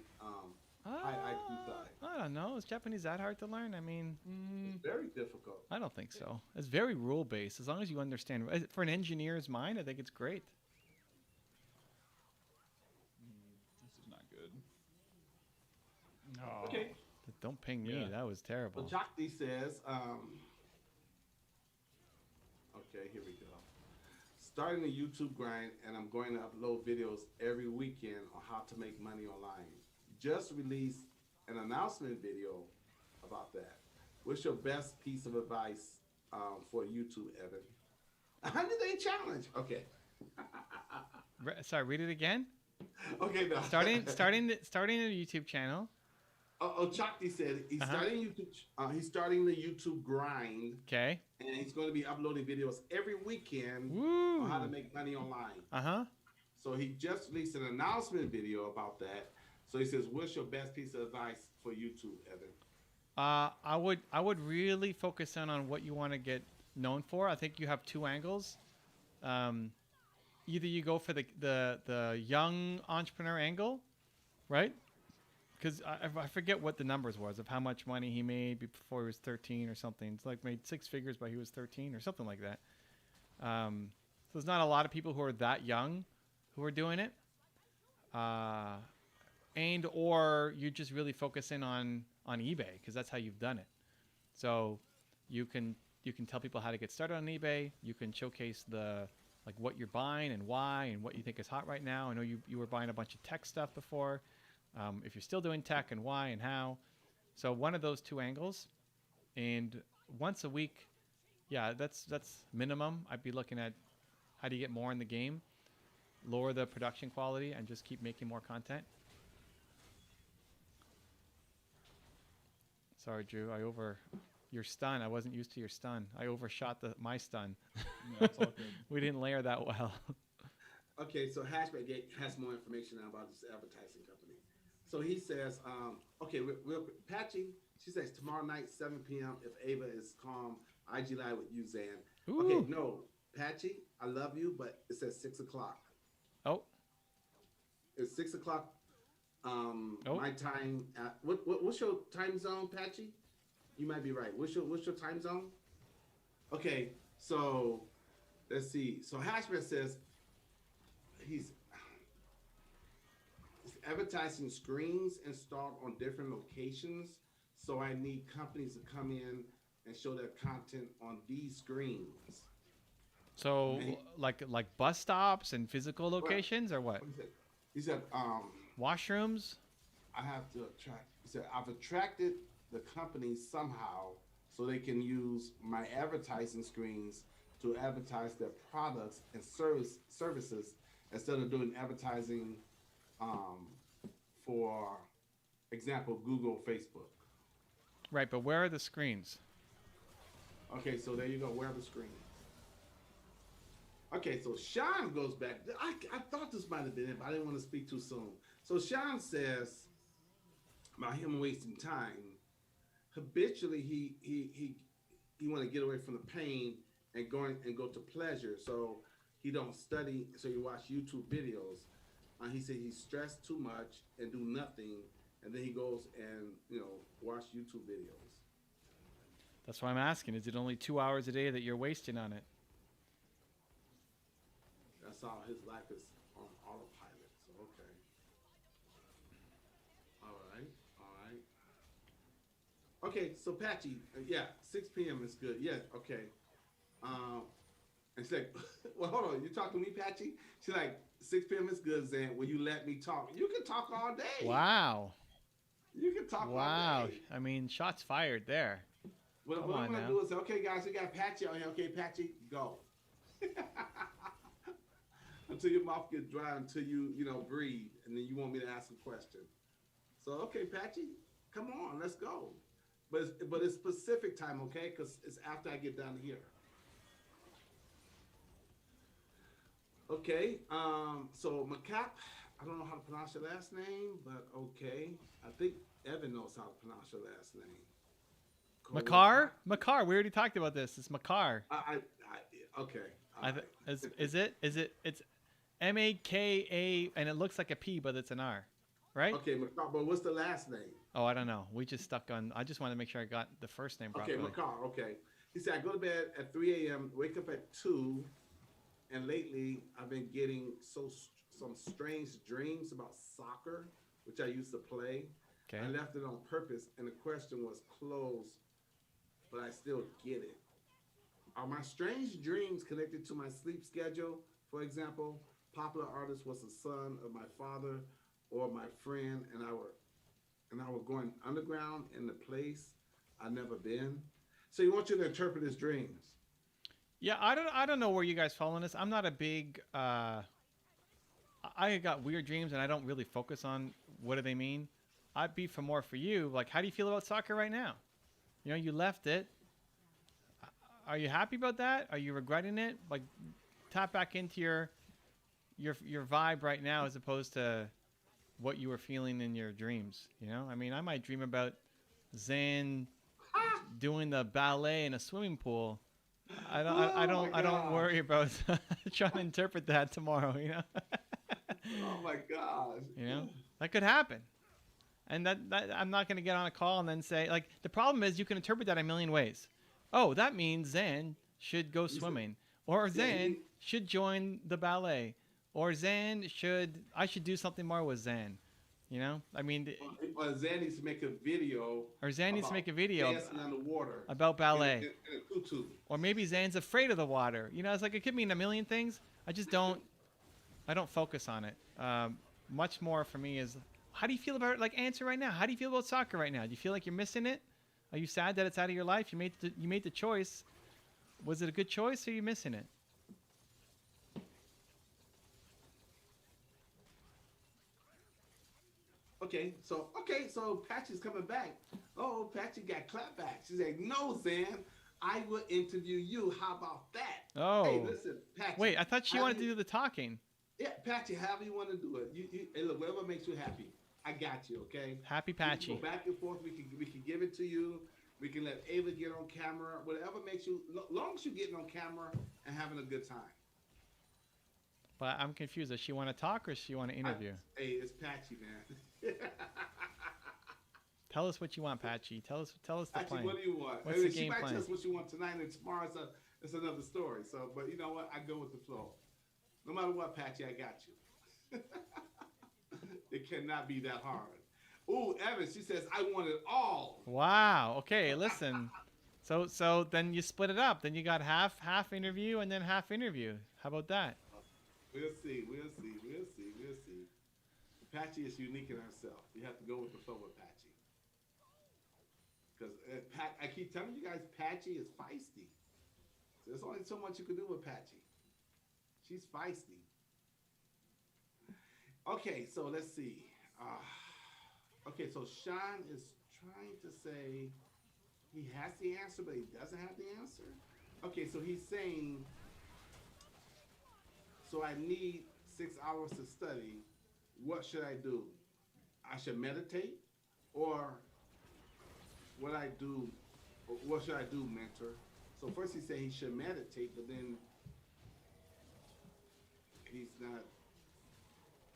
high IQ side. I don't know. Is Japanese that hard to learn? I mean... It's very difficult. I don't think so. It's very rule-based. As long as you understand... For an engineer's mind, I think it's great. This is not good. Oh. Okay. Don't ping me. Yeah. That was So terrible. Chakti says, okay, here we go. Starting the YouTube grind, and I'm going to upload videos every weekend on how to make money online. Just released an announcement video about that. What's your best piece of advice for YouTube, Evan? A 100-day challenge. Okay. Sorry, read it again. Okay, no. Starting a YouTube channel. Chakti said he's Uh-huh. starting YouTube. He's starting the YouTube grind, Okay. and he's going to be uploading videos every weekend Woo. on how to make money online. Uh-huh. So he just released an announcement video about that. So he says, "What's your best piece of advice for YouTube, Evan?" I would really focus in on what you want to get known for. I think you have two angles. Either you go for the young entrepreneur angle, right? Because I forget what the numbers was of how much money he made before he was 13 or something. It's like made 6 figures by he was 13 or something like that. So there's not a lot of people who are that young who are doing it. And or you just really focus in on eBay because that's how you've done it. So you can tell people how to get started on eBay. You can showcase like what you're buying and why and what you think is hot right now. I know you were buying a bunch of tech stuff before. If you're still doing tech and why and how. So one of those two angles, and once a week, yeah, that's minimum. I'd be looking at how do you get more in the game, lower the production quality, and just keep making more content. Sorry, Drew. Your stun. I wasn't used to your stun. I overshot my stun. Yeah, it's all good. We didn't layer that well. Okay, so Hashback has more information now about this advertising company. So he says, okay, real quick. Patchy, she says tomorrow night, 7 p.m. If Ava is calm, IG Live with you, Zan. Ooh. Okay, no, Patchy, I love you, but it says 6 o'clock. Oh. It's 6 o'clock. Oh. My time. What's your time zone, Patchy? You might be right. What's your time zone? Okay, so let's see. So Hashback says he's advertising screens installed on different locations. So I need companies to come in and show their content on these screens. So like bus stops and physical locations or what? He said, Washrooms? I have to attract. He said, I've attracted the companies somehow so they can use my advertising screens to advertise their products and services instead of doing advertising for example, Google, Facebook. Right, but where are the screens? Okay, so there you go. Where are the screens? Okay, so Sean goes back. I thought this might have been it, but I didn't want to speak too soon. So Sean says about him wasting time. Habitually, he want to get away from the pain and go to pleasure. So he don't study. So he watch YouTube videos. He said he's stressed too much and do nothing, and then he goes and watch YouTube videos. That's why I'm asking. Is it only 2 hours a day that you're wasting on it? That's all. His life is on autopilot. So okay. All right. Okay, so Patchy, yeah, 6 p.m. is good. Yeah, okay. And she's like, well, hold on. You talking to me, Patchy? She's like, 6 p.m. is good, Zan. Will you let me talk? You can talk all day. Wow. You can talk all day. I mean, shots fired there. What I'm going to do is, okay, guys, we got Patchy on here. Okay, Patchy, go. Until your mouth gets dry, until you breathe, and then you want me to ask a question. So, okay, Patchy, come on, let's go. But it's Pacific time, okay? Because it's after I get down here. Okay, so Macap, I don't know how to pronounce your last name, but okay. I think Evan knows how to pronounce your last name. Makar? Makar, we already talked about this. It's Makar. Okay. Is it? It's Maka, and it looks like a P, but it's an R, right? Okay, Makar, but what's the last name? Oh, I don't know. We just stuck on. I just want to make sure I got the first name properly. Okay, Makar. Okay. He said I go to bed at 3 a.m., wake up at 2, and lately I've been getting some strange dreams about soccer, which I used to play. Okay. I left it on purpose, and the question was closed, but I still get it. Are my strange dreams connected to my sleep schedule? For example, popular artist was the son of my father or my friend, and I were going underground in the place I've never been. So he wants you to interpret his dreams. Yeah, I don't know where you guys fall on this. I'm not a big I got weird dreams and I don't really focus on what do they mean. I'd be for more for you. Like, how do you feel about soccer right now? You know, you left it. Are you happy about that? Are you regretting it? Like, tap back into your vibe right now as opposed to what you were feeling in your dreams. You know, I mean, I might dream about Zan doing the ballet in a swimming pool. I don't worry about trying to interpret that tomorrow. You know. Oh my gosh. You know, that could happen. And that I'm not going to get on a call and then say, like, the problem is you can interpret that a million ways. Oh, that means Zan should go swimming, or Zan should join the ballet, or I should do something more with Zan. You know, I mean, or Zan needs to make a video. Or Zan needs to make a video dancing underwater about ballet, in a tutu. or maybe Zan's afraid of the water. You know, it's like it could mean a million things. I don't focus on it. Much more for me is, how do you feel about it? Like, answer right now. How do you feel about soccer right now? Do you feel like you're missing it? Are you sad that it's out of your life? You made the choice. Was it a good choice, or are you missing it? Okay, so Patchy's coming back. Oh, Patchy got clapback. She's like, no, Zan, I will interview you. How about that? Oh. Hey, listen, Patchy. Wait, I thought she wanted to do the talking. Yeah, Patchy, however you want to do it. Hey, look, whatever makes you happy. I got you, okay? Happy We can Patchy. go back and forth. We can give it to you. We can let Ava get on camera. Whatever makes you, long as you're getting on camera and having a good time. But I'm confused. Does she want to talk or does she want to interview? Hey, it's Patchy, man. Tell us what you want, Patchy. Tell us the Patchy, plan. what do you want? What's the she game might plan? tell us what you want tonight, and tomorrow it's another story. So, but you know what? I go with the flow. No matter what, Patchy, I got you. It cannot be that hard. Ooh, Evan, she says, I want it all. Wow. Okay, listen. So then you split it up. Then you got half interview and then half interview. How about that? We'll see. Patchy is unique in herself. You have to go with the flow with Patchy. Because I keep telling you guys, Patchy is feisty. So there's only so much you can do with Patchy. She's feisty. Okay, so let's see. Okay, so Sean is trying to say he has the answer, but he doesn't have the answer. Okay, so he's saying, so I need 6 hours to study. What should I do? I should meditate, or what should I do, mentor? So first he said he should meditate, but then he's not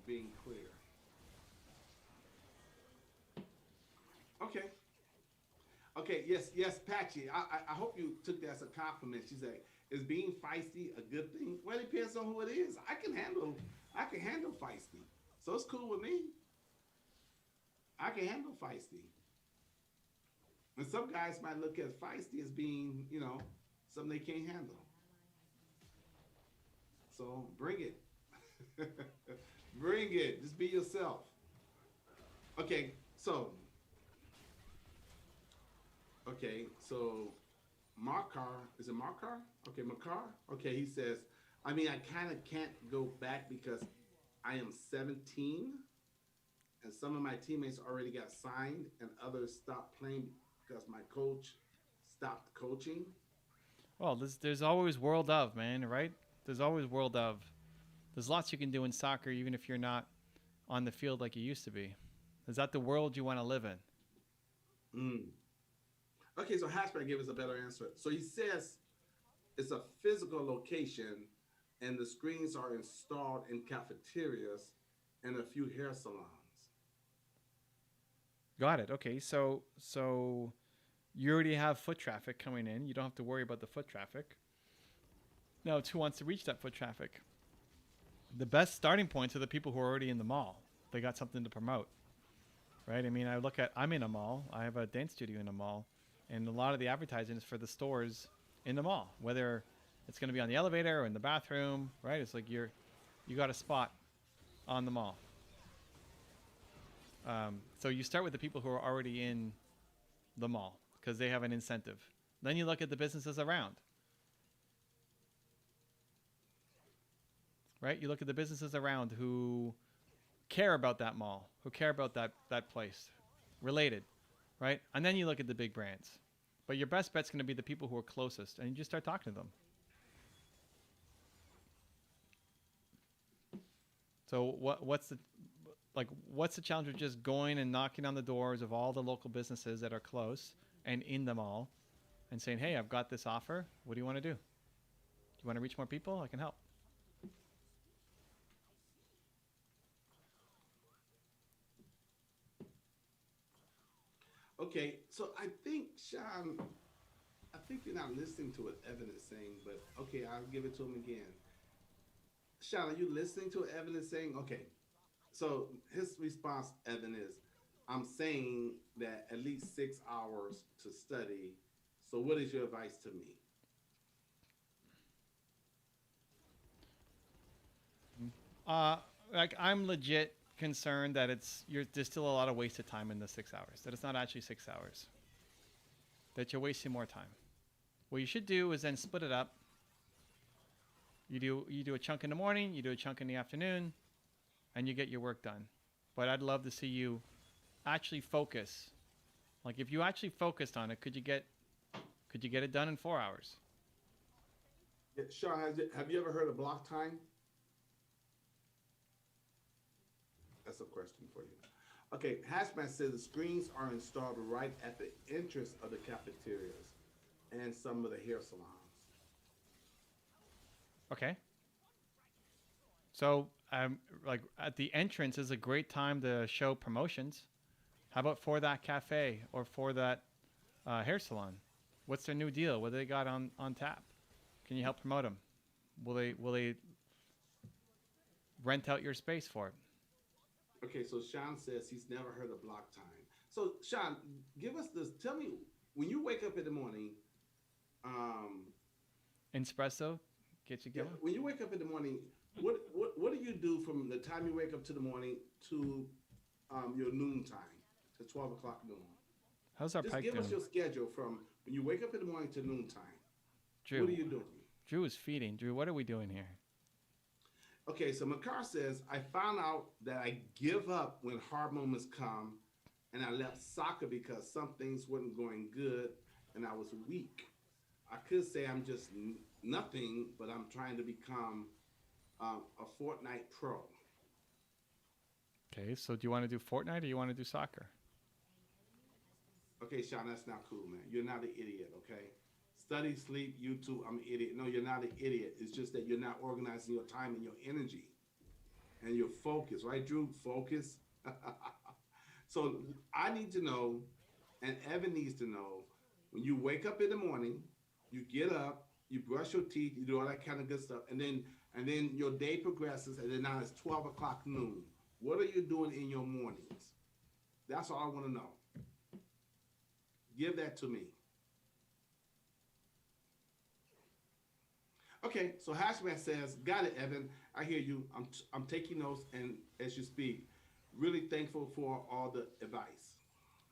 being clear. Okay, yes, Patchy. I hope you took that as a compliment. She's like, is being feisty a good thing? Well, it depends on who it is. I can handle feisty. So it's cool with me. I can handle feisty. And some guys might look at feisty as being, something they can't handle. So bring it. Bring it. Just be yourself. Okay, so Makar, is it Makar? Okay, Makar. Okay, he says, I mean, I kind of can't go back because I am 17 and some of my teammates already got signed and others stopped playing because my coach stopped coaching. Well, there's always world of, man, right? There's always world of. There's lots you can do in soccer even if you're not on the field like you used to be. Is that the world you want to live in? Okay, so Hasbro gave us a better answer. So he says it's a physical location and the screens are installed in cafeterias and a few hair salons. Got it. Okay, so you already have foot traffic coming in. You don't have to worry about the foot traffic. Now, it's who wants to reach that foot traffic? The best starting points are the people who are already in the mall. They got something to promote. right? I mean, I'm in a mall. I have a dance studio in a mall, and a lot of the advertising is for the stores in the mall, whether it's going to be on the elevator or in the bathroom, right? It's like you got a spot on the mall. So you start with the people who are already in the mall because they have an incentive. Then you look at the businesses around, right? You look at the businesses around who care about that mall, who care about that place, related, right? And then you look at the big brands. But your best bet's going to be the people who are closest, and you just start talking to them. So what's the challenge of just going and knocking on the doors of all the local businesses that are close and in the mall and saying, hey, I've got this offer. What do you want to do? Do you want to reach more people? I can help. Okay, so I think, Sean, I think you're not listening to what Evan is saying, but okay, I'll give it to him again. Sean, are you listening to what Evan is saying? Okay, so his response, Evan, is I'm saying that at least 6 hours to study. So, what is your advice to me? Like I'm legit concerned that there's still a lot of wasted time in the 6 hours. That it's not actually 6 hours. That you're wasting more time. What you should do is then split it up. You do a chunk in the morning, you do a chunk in the afternoon, and you get your work done. But I'd love to see you actually focus. Like if you actually focused on it, could you get it done in 4 hours? Yeah, Sean, have you ever heard of block time? That's a question for you. Okay, Hashman says the screens are installed right at the entrance of the cafeterias and some of the hair salons. Okay. So, like at the entrance is a great time to show promotions. How about for that cafe or for that hair salon? What's their new deal? What do they got on tap? Can you help promote them? Will they rent out your space for it? Okay, so Sean says he's never heard of block time. So Sean, give us this. Tell me, when you wake up in the morning, Espresso gets you going. when you wake up in the morning, what do you do from the time you wake up to the morning to your noon time, to 12 o'clock noon? How's our Just Pike give doing? us your schedule from when you wake up in the morning to noon time. Drew, What are you doing? Drew is feeding. Drew, what are we doing here? Okay, so Makar says, I found out that I give up when hard moments come, and I left soccer because some things weren't going good, and I was weak. I could say I'm just nothing, but I'm trying to become a Fortnite pro. Okay, so do you want to do Fortnite or do you want to do soccer? Okay, Sean, that's not cool, man. You're not an idiot, okay? Study, sleep, YouTube, I'm an idiot. No, you're not an idiot. It's just that you're not organizing your time and your energy and your focus, right, Drew? Focus. So I need to know, and Evan needs to know, when you wake up in the morning, you get up, you brush your teeth, you do all that kind of good stuff, and then your day progresses, and then now it's 12 o'clock noon. What are you doing in your mornings? That's all I want to know. Give that to me. Okay, so Hashman says, got it, Evan. I hear you. I'm taking notes, and as you speak, really thankful for all the advice.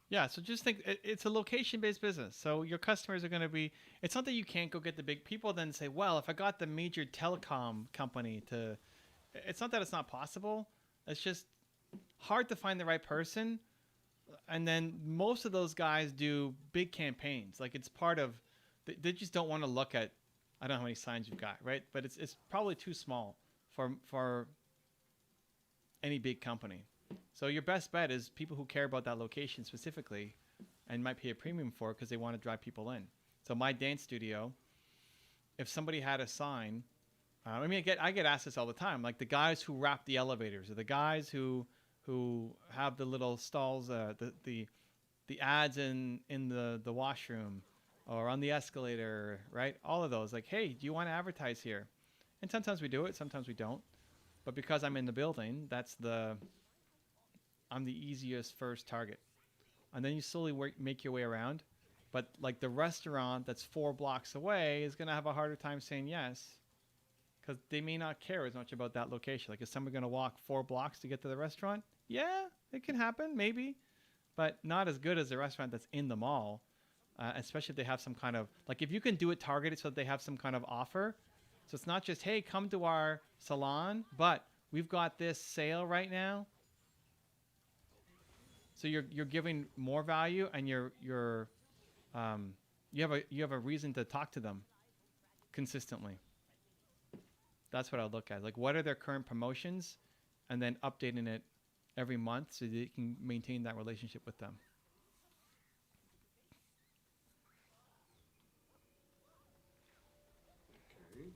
Yeah, so just think it's a location-based business. So your customers are going to be, it's not that you can't go get the big people then say, well, if I got the major telecom company to, it's not that it's not possible. It's just hard to find the right person. And then most of those guys do big campaigns. Like it's part of, they just don't want to look at, I don't know how many signs you've got, right? But it's probably too small for any big company. So your best bet is people who care about that location specifically and might pay a premium for it because they want to drive people in. So my dance studio, if somebody had a sign, I get asked this all the time, like the guys who wrap the elevators or the guys who have the little stalls, the ads in the washroom or on the escalator, right? All of those, like, hey, do you want to advertise here? And sometimes we do it, sometimes we don't. But because I'm in the building, that's the I'm the easiest first target. And then you slowly make your way around. But like the restaurant that's 4 blocks away is going to have a harder time saying yes because they may not care as much about that location. Like, is someone going to walk 4 blocks to get to the restaurant? Yeah, it can happen, maybe. But not as good as the restaurant that's in the mall, especially if they have some kind of, like if you can do it targeted so that they have some kind of offer. So it's not just, hey, come to our salon, but we've got this sale right now. So you're giving more value, and you have a reason to talk to them consistently. That's what I look at. Like, what are their current promotions, and then updating it every month so that you can maintain that relationship with them. Okay.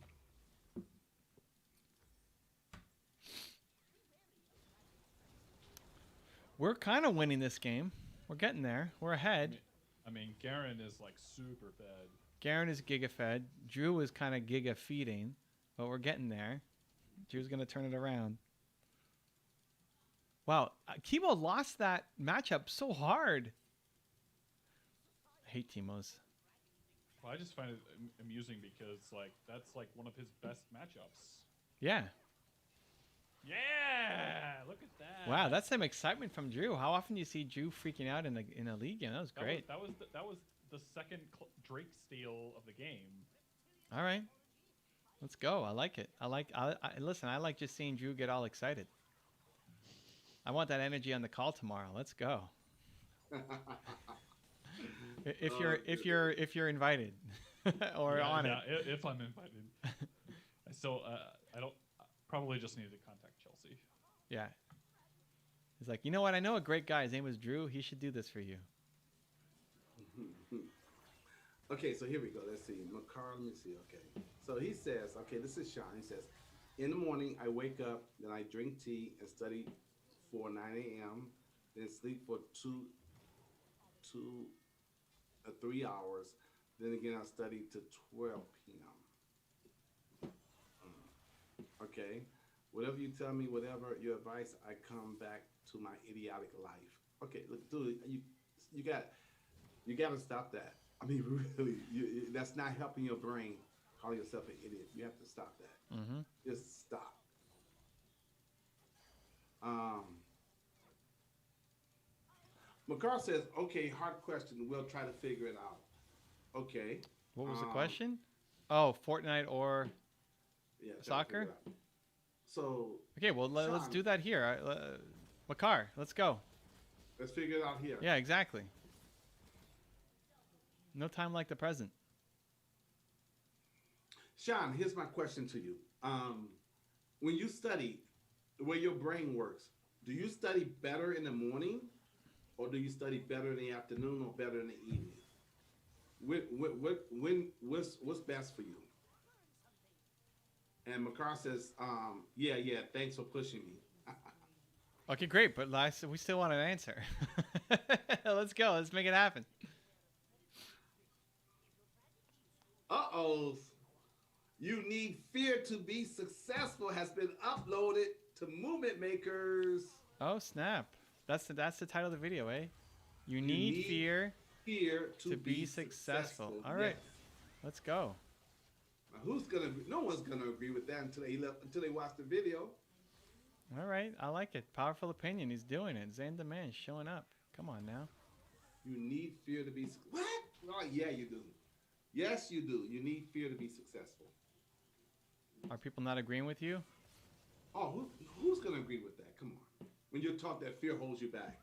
We're kind of winning this game. We're getting there. We're ahead. I mean, Garen is like super fed. Garen is giga fed. Drew is kind of giga feeding, but we're getting there. Drew's going to turn it around. Wow, Teemo lost that matchup so hard. I hate Teemo's. Well, I just find it amusing because like that's like one of his best matchups. Yeah. Yeah, look at that. Wow, that's some excitement from Drew. How often do you see Drew freaking out in a league game? That was great. That was the second Drake steal of the game. All right, let's go. I like it. Listen. I like just seeing Drew get all excited. I want that energy on the call tomorrow. Let's go. If you're invited or on it. If I'm invited. I still I don't probably just need to contact Chelsea. Yeah. He's like, you know what? I know a great guy. His name is Drew. He should do this for you. Okay, so here we go. Let's see. McCarr, let me see. Okay. So he says, okay, this is Sean. He says, in the morning, I wake up, then I drink tea and study for 9 a.m., then sleep for 3 hours. Then again, I study to 12 p.m. Okay. Whatever you tell me, whatever your advice, I come back to my idiotic life. Okay, look, dude, you got to stop that. I mean, really, that's not helping your brain. Calling yourself an idiot, you have to stop that. Mm-hmm. Just stop. McCarr says, "Okay, hard question. We'll try to figure it out." Okay. What was the question? Oh, Fortnite or soccer? So. Okay, well, let's do that here. McCarr, let's go. Let's figure it out here. Yeah, exactly. No time like the present. Sean, here's my question to you. When you study, the way your brain works, do you study better in the morning, or do you study better in the afternoon, or better in the evening? What's best for you? And McCarr says, yeah, thanks for pushing me. Okay, great, but we still want an answer. Let's go. Let's make it happen. Uh-oh. You Need Fear to Be Successful has been uploaded to Movement Makers. Oh, snap. That's the title of the video, eh? You need fear to be successful. All right. Yes. Let's go. Now, no one's going to agree with that until they watch the video. All right. I like it. Powerful opinion. He's doing it. Zan the man showing up. Come on now. You need fear to be successful. What? Oh, yeah, you do. Yes, you do. You need fear to be successful. Are people not agreeing with you? Oh, who's going to agree with that? Come on. When you're taught that fear holds you back.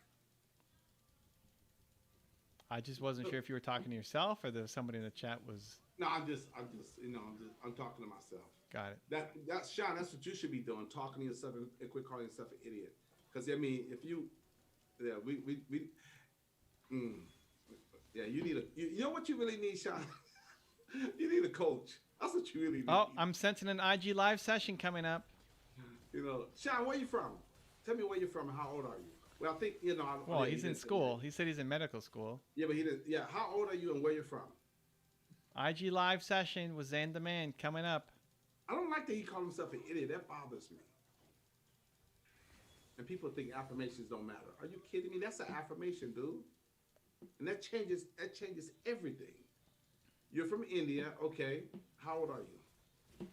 I just wasn't sure if you were talking to yourself or there was somebody in the chat was. No, I'm talking to myself. Got it. That's Sean. That's what you should be doing. Talking to yourself and quit calling yourself an idiot. Because I mean, if you, yeah, you need you know what you really need, Sean. You need a coach. That's what you really need. Oh, I'm sensing an IG live session coming up. You know, Sean, where you from? Tell me where you're from and how old are you? Well, I think, Well, he's in school. He said he's in medical school. Yeah, but he didn't. Yeah, how old are you and where you're from? IG live session with Zan the Man coming up. I don't like that he called himself an idiot. That bothers me. And people think affirmations don't matter. Are you kidding me? That's an affirmation, dude. And that changes everything. You're from India, okay. How old are you?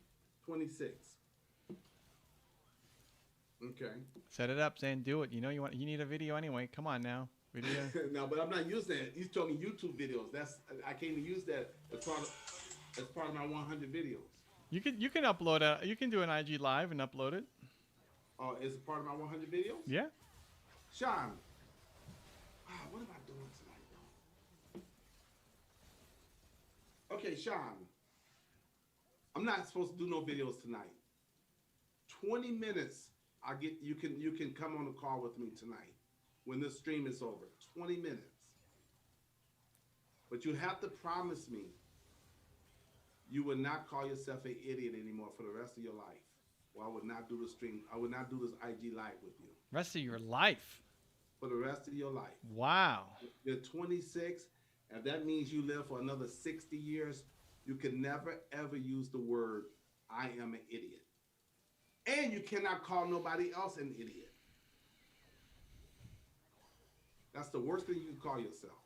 26. Okay. Set it up, Zane. Do it. You know you need a video anyway. Come on now. Video. No, but I'm not using that. He's talking YouTube videos. I can't even use that as part of my 100 videos. You can upload you can do an IG live and upload it. Oh, is it part of my 100 videos? Yeah. Sean, what am I doing tonight, though? Okay, Sean, I'm not supposed to do no videos tonight. 20 minutes, you can come on the call with me tonight when this stream is over. 20 minutes. But you have to promise me you will not call yourself an idiot anymore for the rest of your life. Well, I would not do the stream. I would not do this IG live with you. Rest of your life. For the rest of your life. Wow. You're 26, and that means you live for another 60 years. You can never, ever use the word, I am an idiot. And you cannot call nobody else an idiot. That's the worst thing you can call yourself.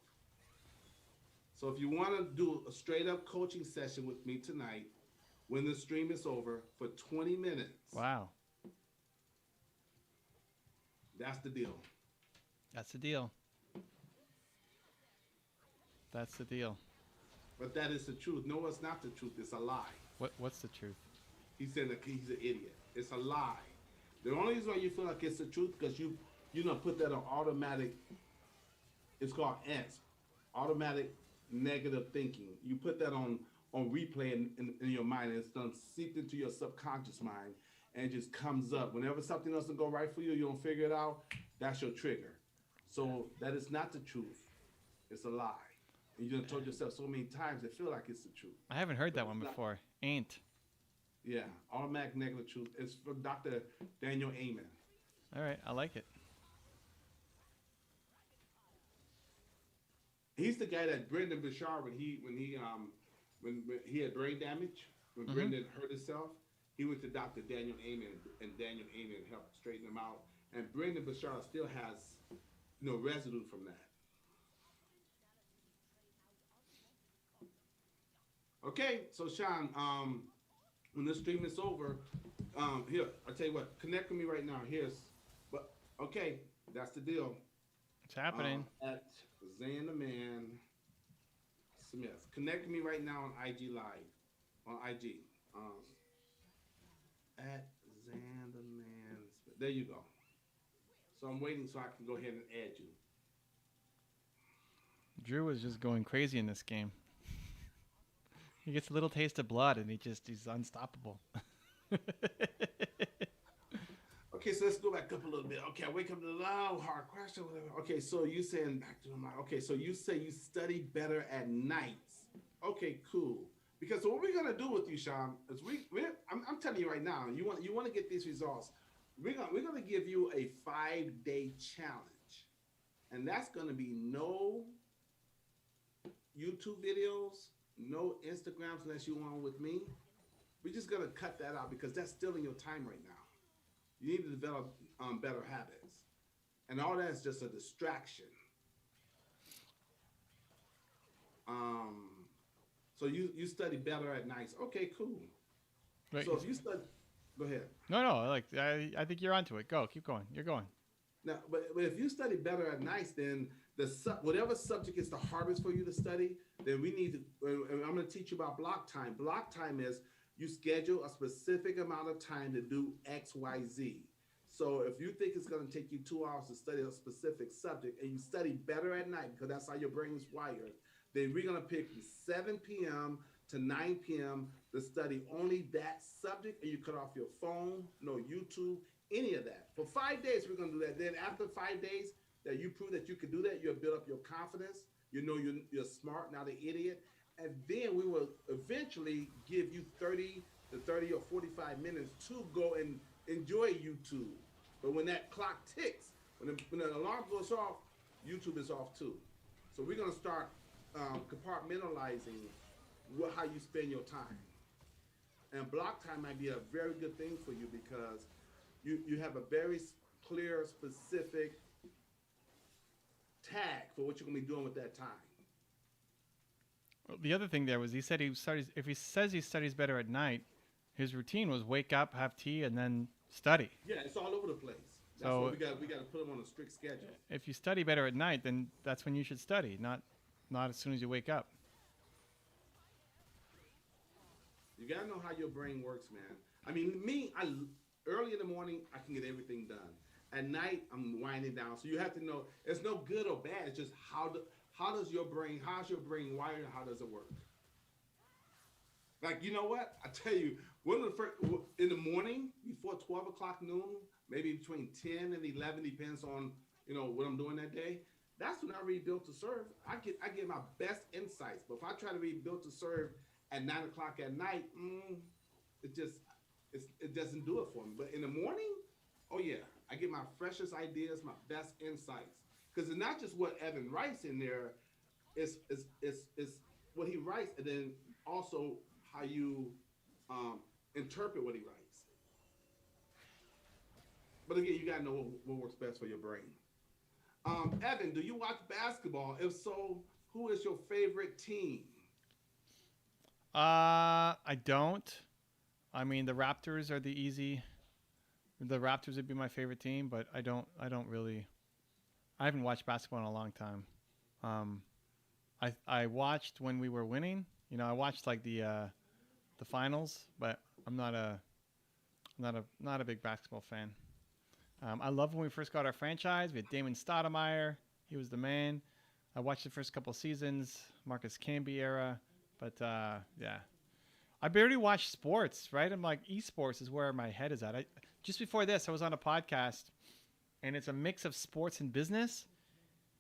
So if you want to do a straight up coaching session with me tonight, when the stream is over, for 20 minutes. Wow. That's the deal. That's the deal. That's the deal. But that is the truth. No, it's not the truth. It's a lie. What's the truth? He said that he's an idiot. It's a lie. The only reason why you feel like it's the truth because you put that on automatic. It's called ANTS, automatic negative thinking. You put that on replay in your mind, and it's done seeped into your subconscious mind, and it just comes up. Whenever something doesn't go right for you, you don't figure it out. That's your trigger. So that is not the truth. It's a lie. And you done told yourself so many times it feel like it's the truth. I haven't heard that one before. Ain't. Yeah, automatic negative truth. It's from Dr. Daniel Amen. All right, I like it. He's the guy that Brendan Bashar when he had brain damage, when Brendan hurt himself, he went to Dr. Daniel Amen, and Daniel Amen helped straighten him out. And Brendan Bashar still has residue from that. Okay, so Sean, when this stream is over, here, I'll tell you what, connect with me right now. Okay, that's the deal. It's happening. At Zan the Man Smith. Connect with me right now on IG Live. On IG. At Zan the Man Smith. There you go. So I'm waiting so I can go ahead and add you. Drew is just going crazy in this game. He gets a little taste of blood and he's unstoppable. Okay, so let's go back up a little bit. Okay, I wake up to the hard question. Whatever. Okay, so you saying back to my. Okay, so you say you study better at nights. Okay, cool. Because what we're gonna do with you, Sean, is I'm telling you right now, you want to get these results. We're gonna give you a 5-day challenge, and that's gonna be no YouTube videos, no Instagrams unless you want with me. We're just gonna cut that out because that's stealing your time right now. You need to develop better habits. And all that is just a distraction. So you study better at nights. Okay, cool. Right. So if you study, go ahead. No, I think you're onto it. Go, keep going. You're going. Now, but if you study better at nights, then whatever subject is the hardest for you to study, then we need to, and I'm going to teach you about block time. Block time is you schedule a specific amount of time to do X, Y, Z. So if you think it's going to take you 2 hours to study a specific subject and you study better at night because that's how your brain is wired, then we're going to pick from 7 p.m. to 9 p.m. to study only that subject, and you cut off your phone, no YouTube, any of that. For 5 days, we're going to do that. Then after 5 days that you prove that you can do that, you'll build up your confidence. You know you're smart, not an idiot. And then we will eventually give you 30 or 45 minutes to go and enjoy YouTube. But when that clock ticks, when the alarm goes off, YouTube is off too. So we're going to start compartmentalizing how you spend your time. And block time might be a very good thing for you because you have a very clear, specific tag for what you're gonna be doing with that time. The other thing there was he said he studies. If he says he studies better at night, his routine was wake up, have tea, and then study. Yeah, it's all over the place. That's So why we got to put them on a strict schedule. If you study better at night, then that's when you should study, not as soon as you wake up. You gotta know how your brain works, man. I mean, early in the morning I can get everything done. At night I'm winding down. So you have to know it's no good or bad. It's just how's your brain wired? How does it work? Like, you know what? I tell you, one of the first in the morning before 12 o'clock noon, maybe between 10 and 11, depends on what I'm doing that day. That's when I read Built to Serve. I get my best insights. But if I try to read Built to Serve at 9 o'clock at night, it doesn't do it for me. But in the morning, oh yeah, I get my freshest ideas, my best insights. Because it's not just what Evan writes in there, it's what he writes, and then also how you interpret what he writes. But again, you gotta know what works best for your brain. Evan, do you watch basketball? If so, who is your favorite team? I don't. I mean, the Raptors are the easy. The Raptors would be my favorite team, but I don't really. I haven't watched basketball in a long time. I watched when we were winning. I watched like the finals, but I'm not a big basketball fan. I love when we first got our franchise. We had Damon Stoudemire. He was the man. I watched the first couple seasons, Marcus Camby era, but yeah. I barely watch sports, right? I'm like, esports is where my head is at. Just before this, I was on a podcast, and it's a mix of sports and business,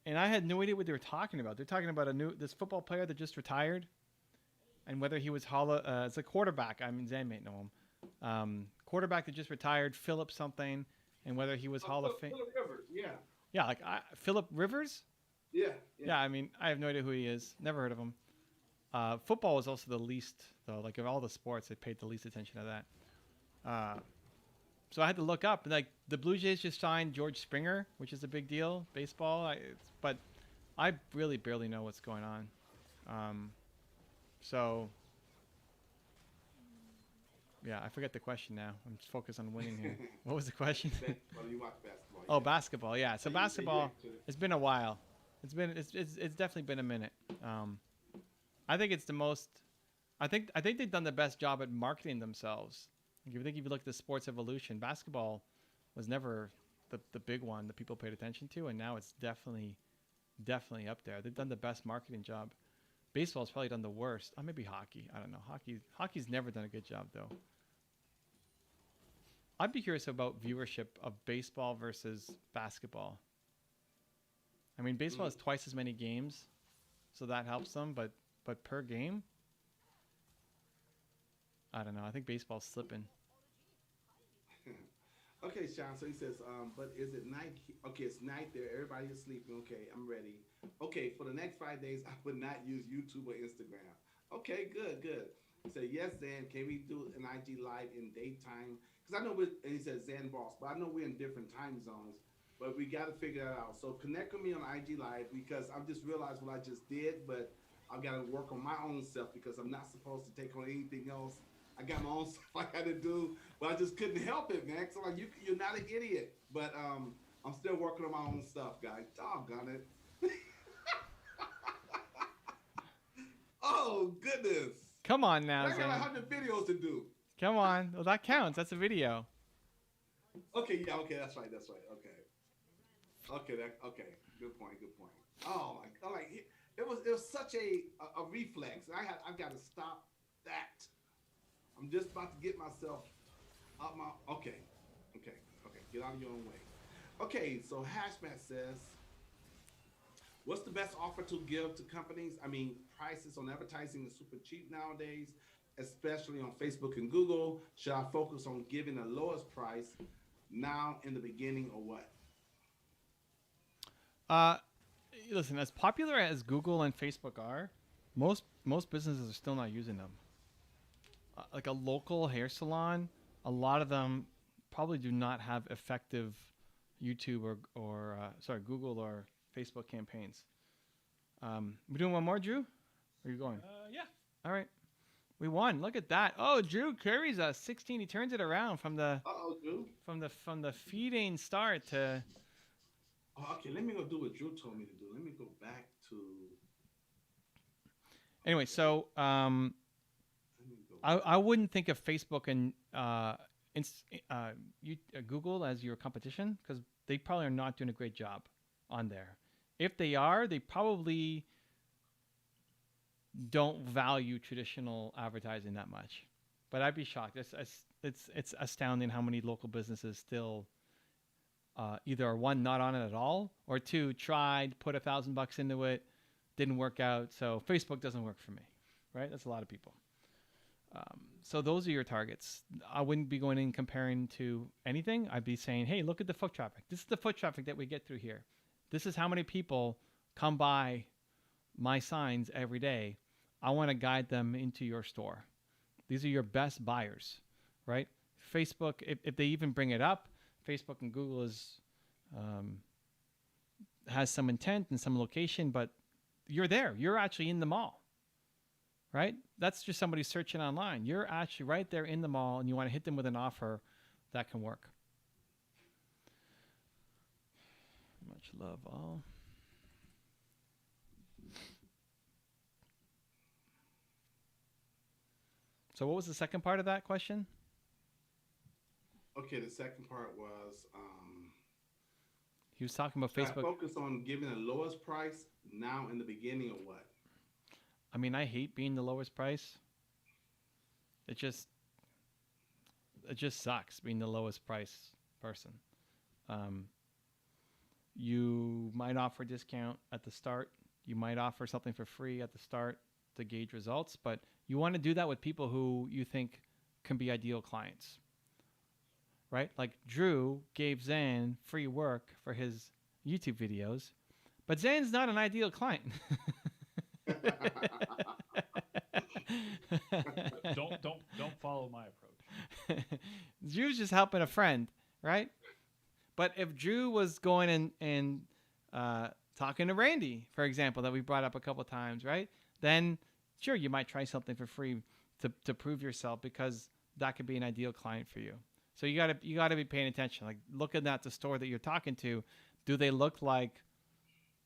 and I had no idea what they were talking about. They're talking about this football player that just retired, and whether he was it's a quarterback. I mean, Zan may know him. Quarterback that just retired, Philip something, and whether he was Hall of Fame. Philip Rivers, yeah. Yeah, like Philip Rivers? Yeah. Yeah, I mean, I have no idea who he is. Never heard of him. Football was also the least, though. Like, of all the sports, they paid the least attention to that. So I had to look up. Like, the Blue Jays just signed George Springer, which is a big deal. Baseball. But I really barely know what's going on. So, yeah, I forget the question now. I'm just focused on winning here. What was the question? Well, you watch basketball. Oh, basketball. Yeah. So basketball. Yeah. It's been a while. It's definitely been a minute. I think it's the most. I think they've done the best job at marketing themselves. If you look at the sports evolution, basketball was never the big one that people paid attention to, and now it's definitely up there. They've done the best marketing job. Baseball's probably done the worst. Maybe hockey. I don't know. Hockey's never done a good job though. I'd be curious about viewership of baseball versus basketball. I mean, baseball has twice as many games, so that helps them. But per game, I don't know. I think baseball's slipping. Okay, Sean. So he says, but is it night? Okay, it's night there. Everybody is sleeping. Okay, I'm ready. Okay, for the next 5 days, I would not use YouTube or Instagram. Okay, good. He said, yes, Zan. Can we do an IG live in daytime? Because I know and he said Zan Boss, but I know we're in different time zones. But we got to figure that out. So connect with me on IG live because I've just realized what I just did, but I've got to work on my own self because I'm not supposed to take on anything else. I got my own stuff I got to do, but I just couldn't help it, man. So like, you're not an idiot, but I'm still working on my own stuff, guys. Doggone it. Oh goodness! Come on now, I got Zane. 100 videos to do. Come on. Well, that counts. That's a video. Okay, yeah, okay, that's right. Okay, good point. Oh my God, like it was such a reflex. I've got to stop that. I'm just about to get myself out my. Okay, get out of your own way. Okay, so Hashmat says, what's the best offer to give to companies? I mean, prices on advertising is super cheap nowadays, especially on Facebook and Google. Should I focus on giving the lowest price now in the beginning or what? Listen, as popular as Google and Facebook are, most businesses are still not using them. Like a local hair salon, a lot of them probably do not have effective YouTube or Google or Facebook campaigns. We doing one more, Drew? Where are you going? Yeah. All right. We won. Look at that. Oh, Drew carries us 16. He turns it around from the Drew. from the feeding start to. Oh, okay, let me go do what Drew told me to do. Let me go back to. Anyway, so Let me go I wouldn't think of Facebook and Google as your competition because they probably are not doing a great job on there. If they are, they probably don't value traditional advertising that much. But I'd be shocked. It's astounding how many local businesses still either are one, not on it at all, or two, tried, put $1,000 into it, didn't work out. So Facebook doesn't work for me, right? That's a lot of people. So those are your targets. I wouldn't be going in comparing to anything. I'd be saying, hey, look at the foot traffic. This is the foot traffic that we get through here. This is how many people come by my signs every day. I want to guide them into your store. These are your best buyers, right? Facebook, if they even bring it up, Facebook and Google has some intent and some location, but you're there. You're actually in the mall, right? That's just somebody searching online. You're actually right there in the mall, and you want to hit them with an offer that can work. Much love, all. So what was the second part of that question? Okay, the second part was He was talking about should I Facebook. focus on giving the lowest price now in the beginning or what? I mean, I hate being the lowest price. It just sucks being the lowest price person. You might offer a discount at the start. You might offer something for free at the start to gauge results, but you want to do that with people who you think can be ideal clients, right? Like Drew gave Zan free work for his YouTube videos, but Zan's not an ideal client. Don't follow my approach. Drew's just helping a friend, right? But if Drew was going and talking to Randy, for example, that we brought up a couple times, right? Then sure, you might try something for free to prove yourself because that could be an ideal client for you. So you gotta be paying attention. Like looking at the store that you're talking to, do they look like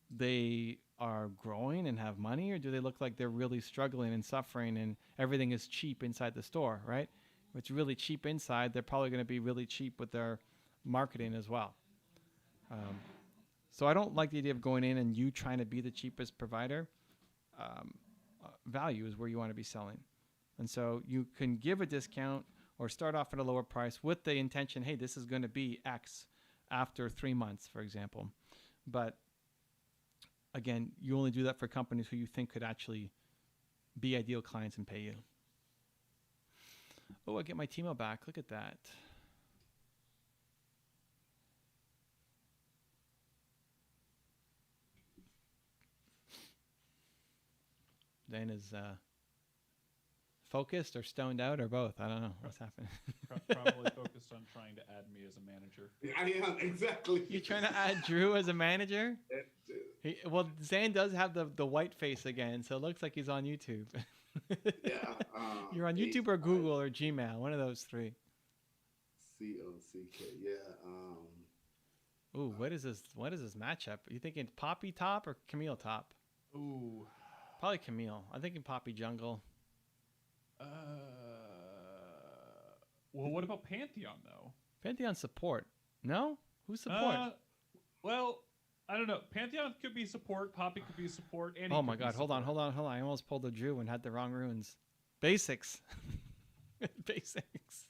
they are growing and have money, or do they look like they're really struggling and suffering and everything is cheap inside the store, right? If it's really cheap inside, they're probably going to be really cheap with their marketing as well. So I don't like the idea of going in and you trying to be the cheapest provider. Value is where you want to be selling. And so you can give a discount or start off at a lower price with the intention, hey, this is going to be X after 3 months, for example. But again, you only do that for companies who you think could actually be ideal clients and pay you. Oh, I get my Teemo back. Look at that. Dan is focused or stoned out or both. I don't know what's happening. Probably focused on trying to add me as a manager. I am, exactly. You trying to add Drew as a manager? Well, Zan does have the white face again, so it looks like he's on YouTube. Yeah. You're on YouTube or Google or Gmail, one of those three. COCK. Yeah. Ooh, what is this? What is this matchup? Are you thinking Poppy top or Camille top? Ooh. Probably Camille. I'm thinking Poppy jungle. Well, what about Pantheon though? Pantheon support. No? Who's support? Well, I don't know. Pantheon could be support. Poppy could be support. And Oh my god, hold on. I almost pulled a Drew and had the wrong runes. Basics. Basics.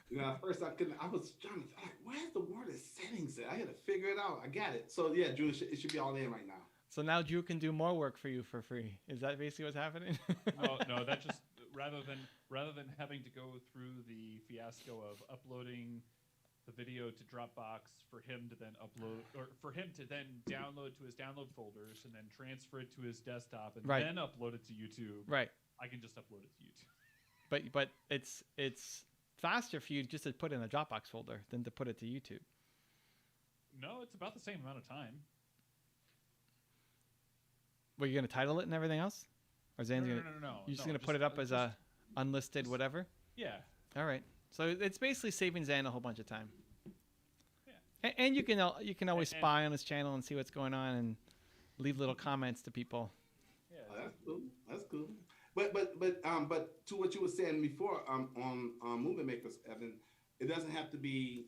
Yeah, at first I was trying to like, where's the word of settings at? I had to figure it out. I got it. So yeah, Drew, it should be all in right now. So now Drew can do more work for you for free. Is that basically what's happening? No, that just rather than having to go through the fiasco of uploading the video to Dropbox for him to then upload, or for him to then download to his download folders and then transfer it to his desktop and Right. then upload it to YouTube. Right. I can just upload it to YouTube. But it's faster for you just to put it in a Dropbox folder than to put it to YouTube. No, it's about the same amount of time. Were you going to title it and everything else? Or Zan's No. you're just going to put it up as a unlisted whatever? Yeah. All right. So it's basically saving Zan a whole bunch of time. Yeah. And you can always spy on his channel and see what's going on and leave little comments to people. Yeah. That's cool. That's cool. But to what you were saying before on Movement Makers, Evan, it doesn't have to be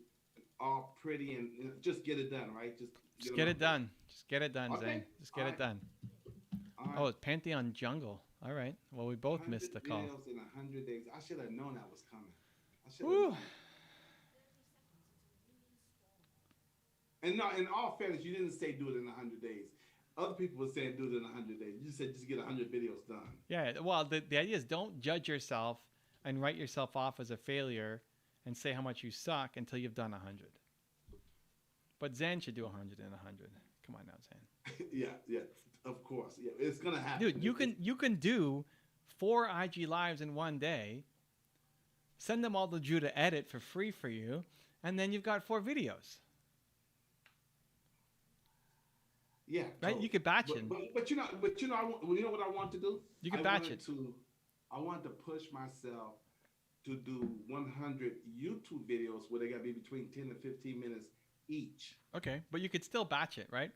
all pretty and just get it done, right? Just get it done. Just get it done, Okay. Zane. Just get it done. All right. Oh, it's Pantheon Jungle. All right. Well, we both missed the call. Videos in 100 days. I should have known that was coming. I should have Woo. known. And no, in all fairness, you didn't say do it in 100 days. Other people were saying do it in 100 days. You said just get 100 videos done. Yeah. Well, the idea is don't judge yourself and write yourself off as a failure and say how much you suck until you've done 100. But Zan should do 100 and 100. Come on now, Zan. Yeah, of course. Yeah, it's gonna happen. Dude, you can do 4 IG lives in one day. Send them all to Drew to edit for free for you, and then you've got 4 videos. Yeah, Right? totally. You could batch it. But you know what I want to do? You can batch it. I want to push myself to do 100 YouTube videos where they got to be between 10 and 15 minutes each. Okay, but you could still batch it, right?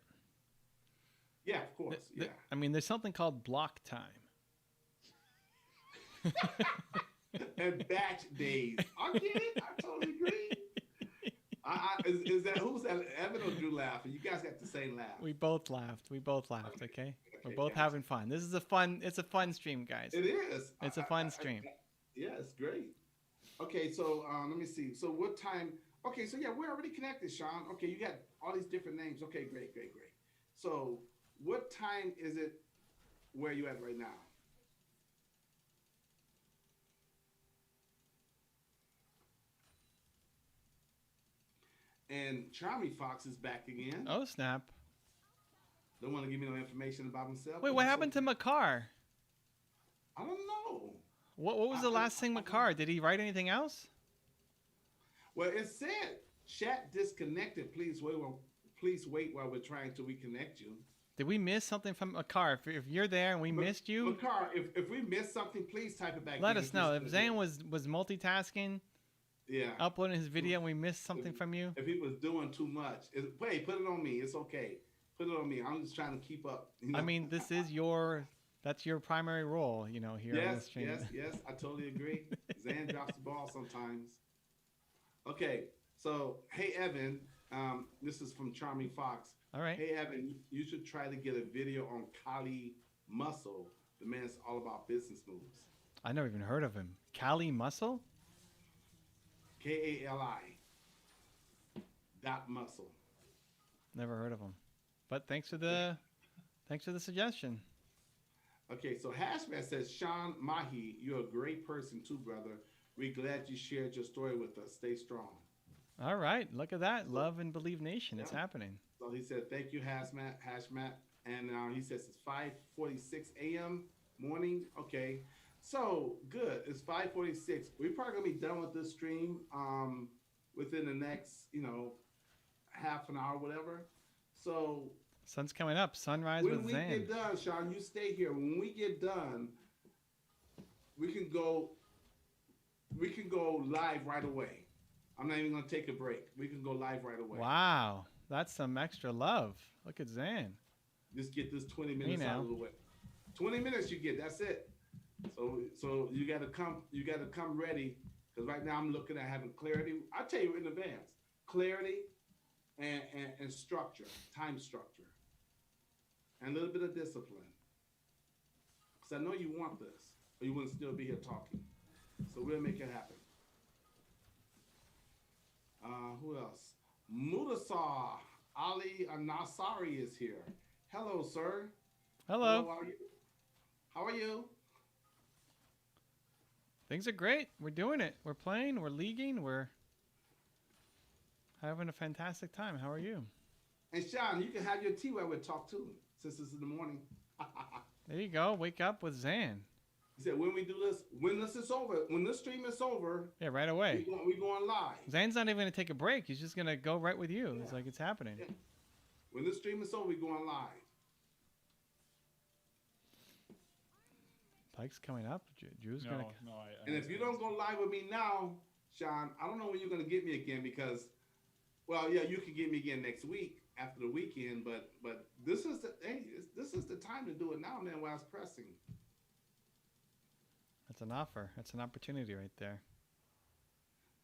Yeah, of course. Yeah. I mean, there's something called block time. And batch days. I get it. I totally agree. Is that who's that? Evan or Drew laughing? You guys got the same laugh. We both laughed. Okay? We're Okay, both gotcha. having fun. This is a fun stream, guys. It is. It's a fun stream. Yeah, it's great. Okay, so let me see. So what time? Okay, so yeah, we're already connected, Sean. Okay, you got all these different names. Okay, great. So what time is it where you at right now? And Charmy Fox is back again. Oh, snap. Don't want to give me no information about himself. Wait, what happened to Makar? I don't know. What was the last thing Makar? Did he write anything else? Well, it said chat disconnected. Please wait while we're trying to reconnect you. Did we miss something from Makar? If you're there and we missed you, Makar, if we missed something, please type it back. let us know. If Zan was multitasking, yeah, uploading his video and we missed something from you, if he was doing too much, wait, put it on me. It's okay. Put it on me. I'm just trying to keep up. I mean, that's your primary role, here on this stream. Yes, I totally agree. Zan drops the ball sometimes. Okay, so hey Evan, this is from Charmy Fox. All right. Hey Evan, you should try to get a video on Kali Muscle. The man's all about business moves. I never even heard of him. Kali Muscle? Kali. Muscle. Never heard of him. But thanks for the suggestion. Okay, so Hashmat says, Sean Mahi, you're a great person too, brother. We're glad you shared your story with us. Stay strong. All right, look at that. Love and Believe Nation. It's happening. So he said, thank you, Hashmat. And he says it's 5:46 a.m. morning. Okay, so good. It's 5:46. We're probably gonna be done with this stream within the next, half an hour, whatever. So Sun's coming up. Sunrise when with we Zan. get done, Sean, you stay here. When we get done, we can go live right away. I'm not even gonna take a break. We can go live right away. Wow, that's some extra love. Look at Zan. Just get this 20 minutes out of the way. 20 minutes you get. That's it. So you gotta come ready, because right now I'm looking at having clarity. I'll tell you in advance, clarity and structure, time structure, and a little bit of discipline. Because I know you want this, or you wouldn't still be here talking. So we'll make it happen. Who else? Mudasar Ali Nasari is here. Hello, sir. Hello. How are you? Things are great. We're doing it. We're playing. We're leaguing. We're having a fantastic time. How are you? And Sean, you can have your tea while we talk too, since it's in the morning. There you go. Wake up with Zan. He said, when we do this, when this is over, when this stream is over, Yeah, right away. we going live. Zane's not even going to take a break. He's just going to go right with you. Yeah. It's like it's happening. Yeah. When this stream is over, we going live. Pike's coming up. Drew's No, going to... no. And if you don't go live with me now, Sean, I don't know when you're going to get me again because, well, yeah, you can get me again next week after the weekend, but this is the time to do it now, man, while it's pressing. That's an offer. That's an opportunity right there.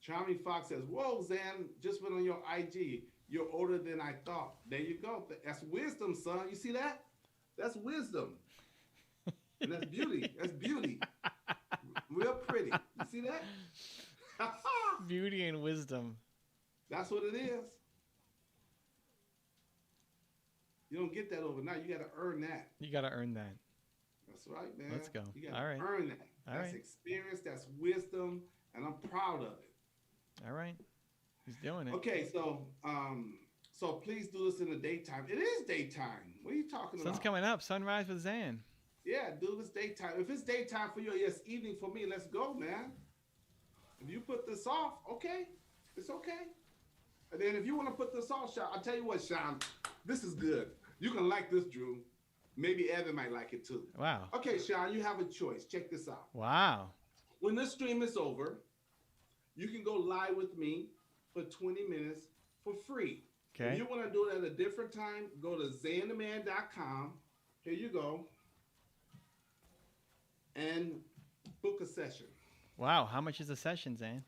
Charming Fox says, whoa, Zan, just went on your IG. You're older than I thought. There you go. That's wisdom, son. You see that? That's wisdom. And that's beauty. That's beauty. Real pretty. You see that? Beauty and wisdom. That's what it is. You don't get that overnight. You got to earn that. You got to earn that. That's right, man. Let's go. You got to All right. earn that. All That's right. experience. That's wisdom. And I'm proud of it. All right. He's doing it. Okay, so please do this in the daytime. It is daytime. What are you talking about? Sun's coming up. Sunrise with Zan. Yeah, do this daytime. If it's daytime for you, yes, evening for me. Let's go, man. If you put this off, okay, it's okay. And then if you want to put this off, Sean, I'll tell you what, Sean, this is good. You can like this, Drew. Maybe Evan might like it too. Wow. Okay, Sean, you have a choice. Check this out. Wow. When this stream is over, you can go live with me for 20 minutes for free. Okay. If you want to do it at a different time, go to zantheman.com. Here you go. And book a session. Wow. How much is a session, Zan?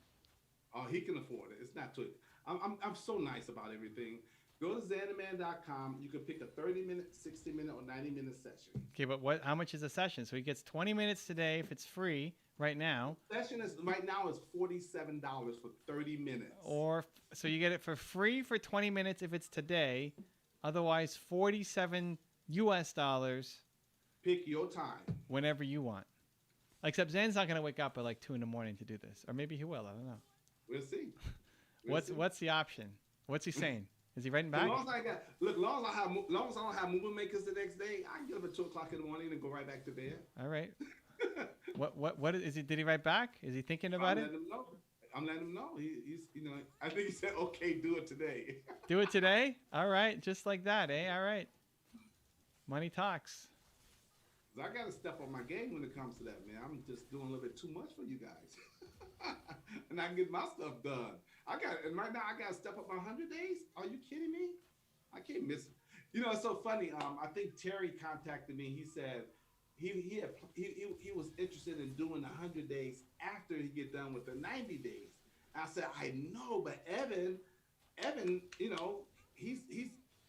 Oh, he can afford it. It's not too. I'm so nice about everything. Go to zantheman.com. You can pick a 30-minute, 60-minute, or 90-minute session. Okay, but how much is a session? So he gets 20 minutes today if it's free right now. Session is right now is $47 for 30 minutes. Or so you get it for free for 20 minutes if it's today. Otherwise, $47 US Pick your time. whenever you want. Except Zan's not going to wake up at like 2 in the morning to do this. Or maybe he will. I don't know. We'll see. What's the option? What's he saying? Is he writing As back? long as I don't have movie makers the next day, I can get up at 2 o'clock in the morning and go right back to bed. All right. What is he? Did he write back? Is he thinking about it? I'm letting him know. He's I think he said, okay, do it today. Do it today? All right. Just like that, eh? All right. Money talks. I got to step on my game when it comes to that, man. I'm just doing a little bit too much for you guys. And I can get my stuff done. And right now I got to step up my 100 days. Are you kidding me? I can't miss it. You know, it's so funny. I think Terry contacted me. He said he was interested in doing 100 days after he get done with the 90 days. I said, I know, but Evan, you know, he's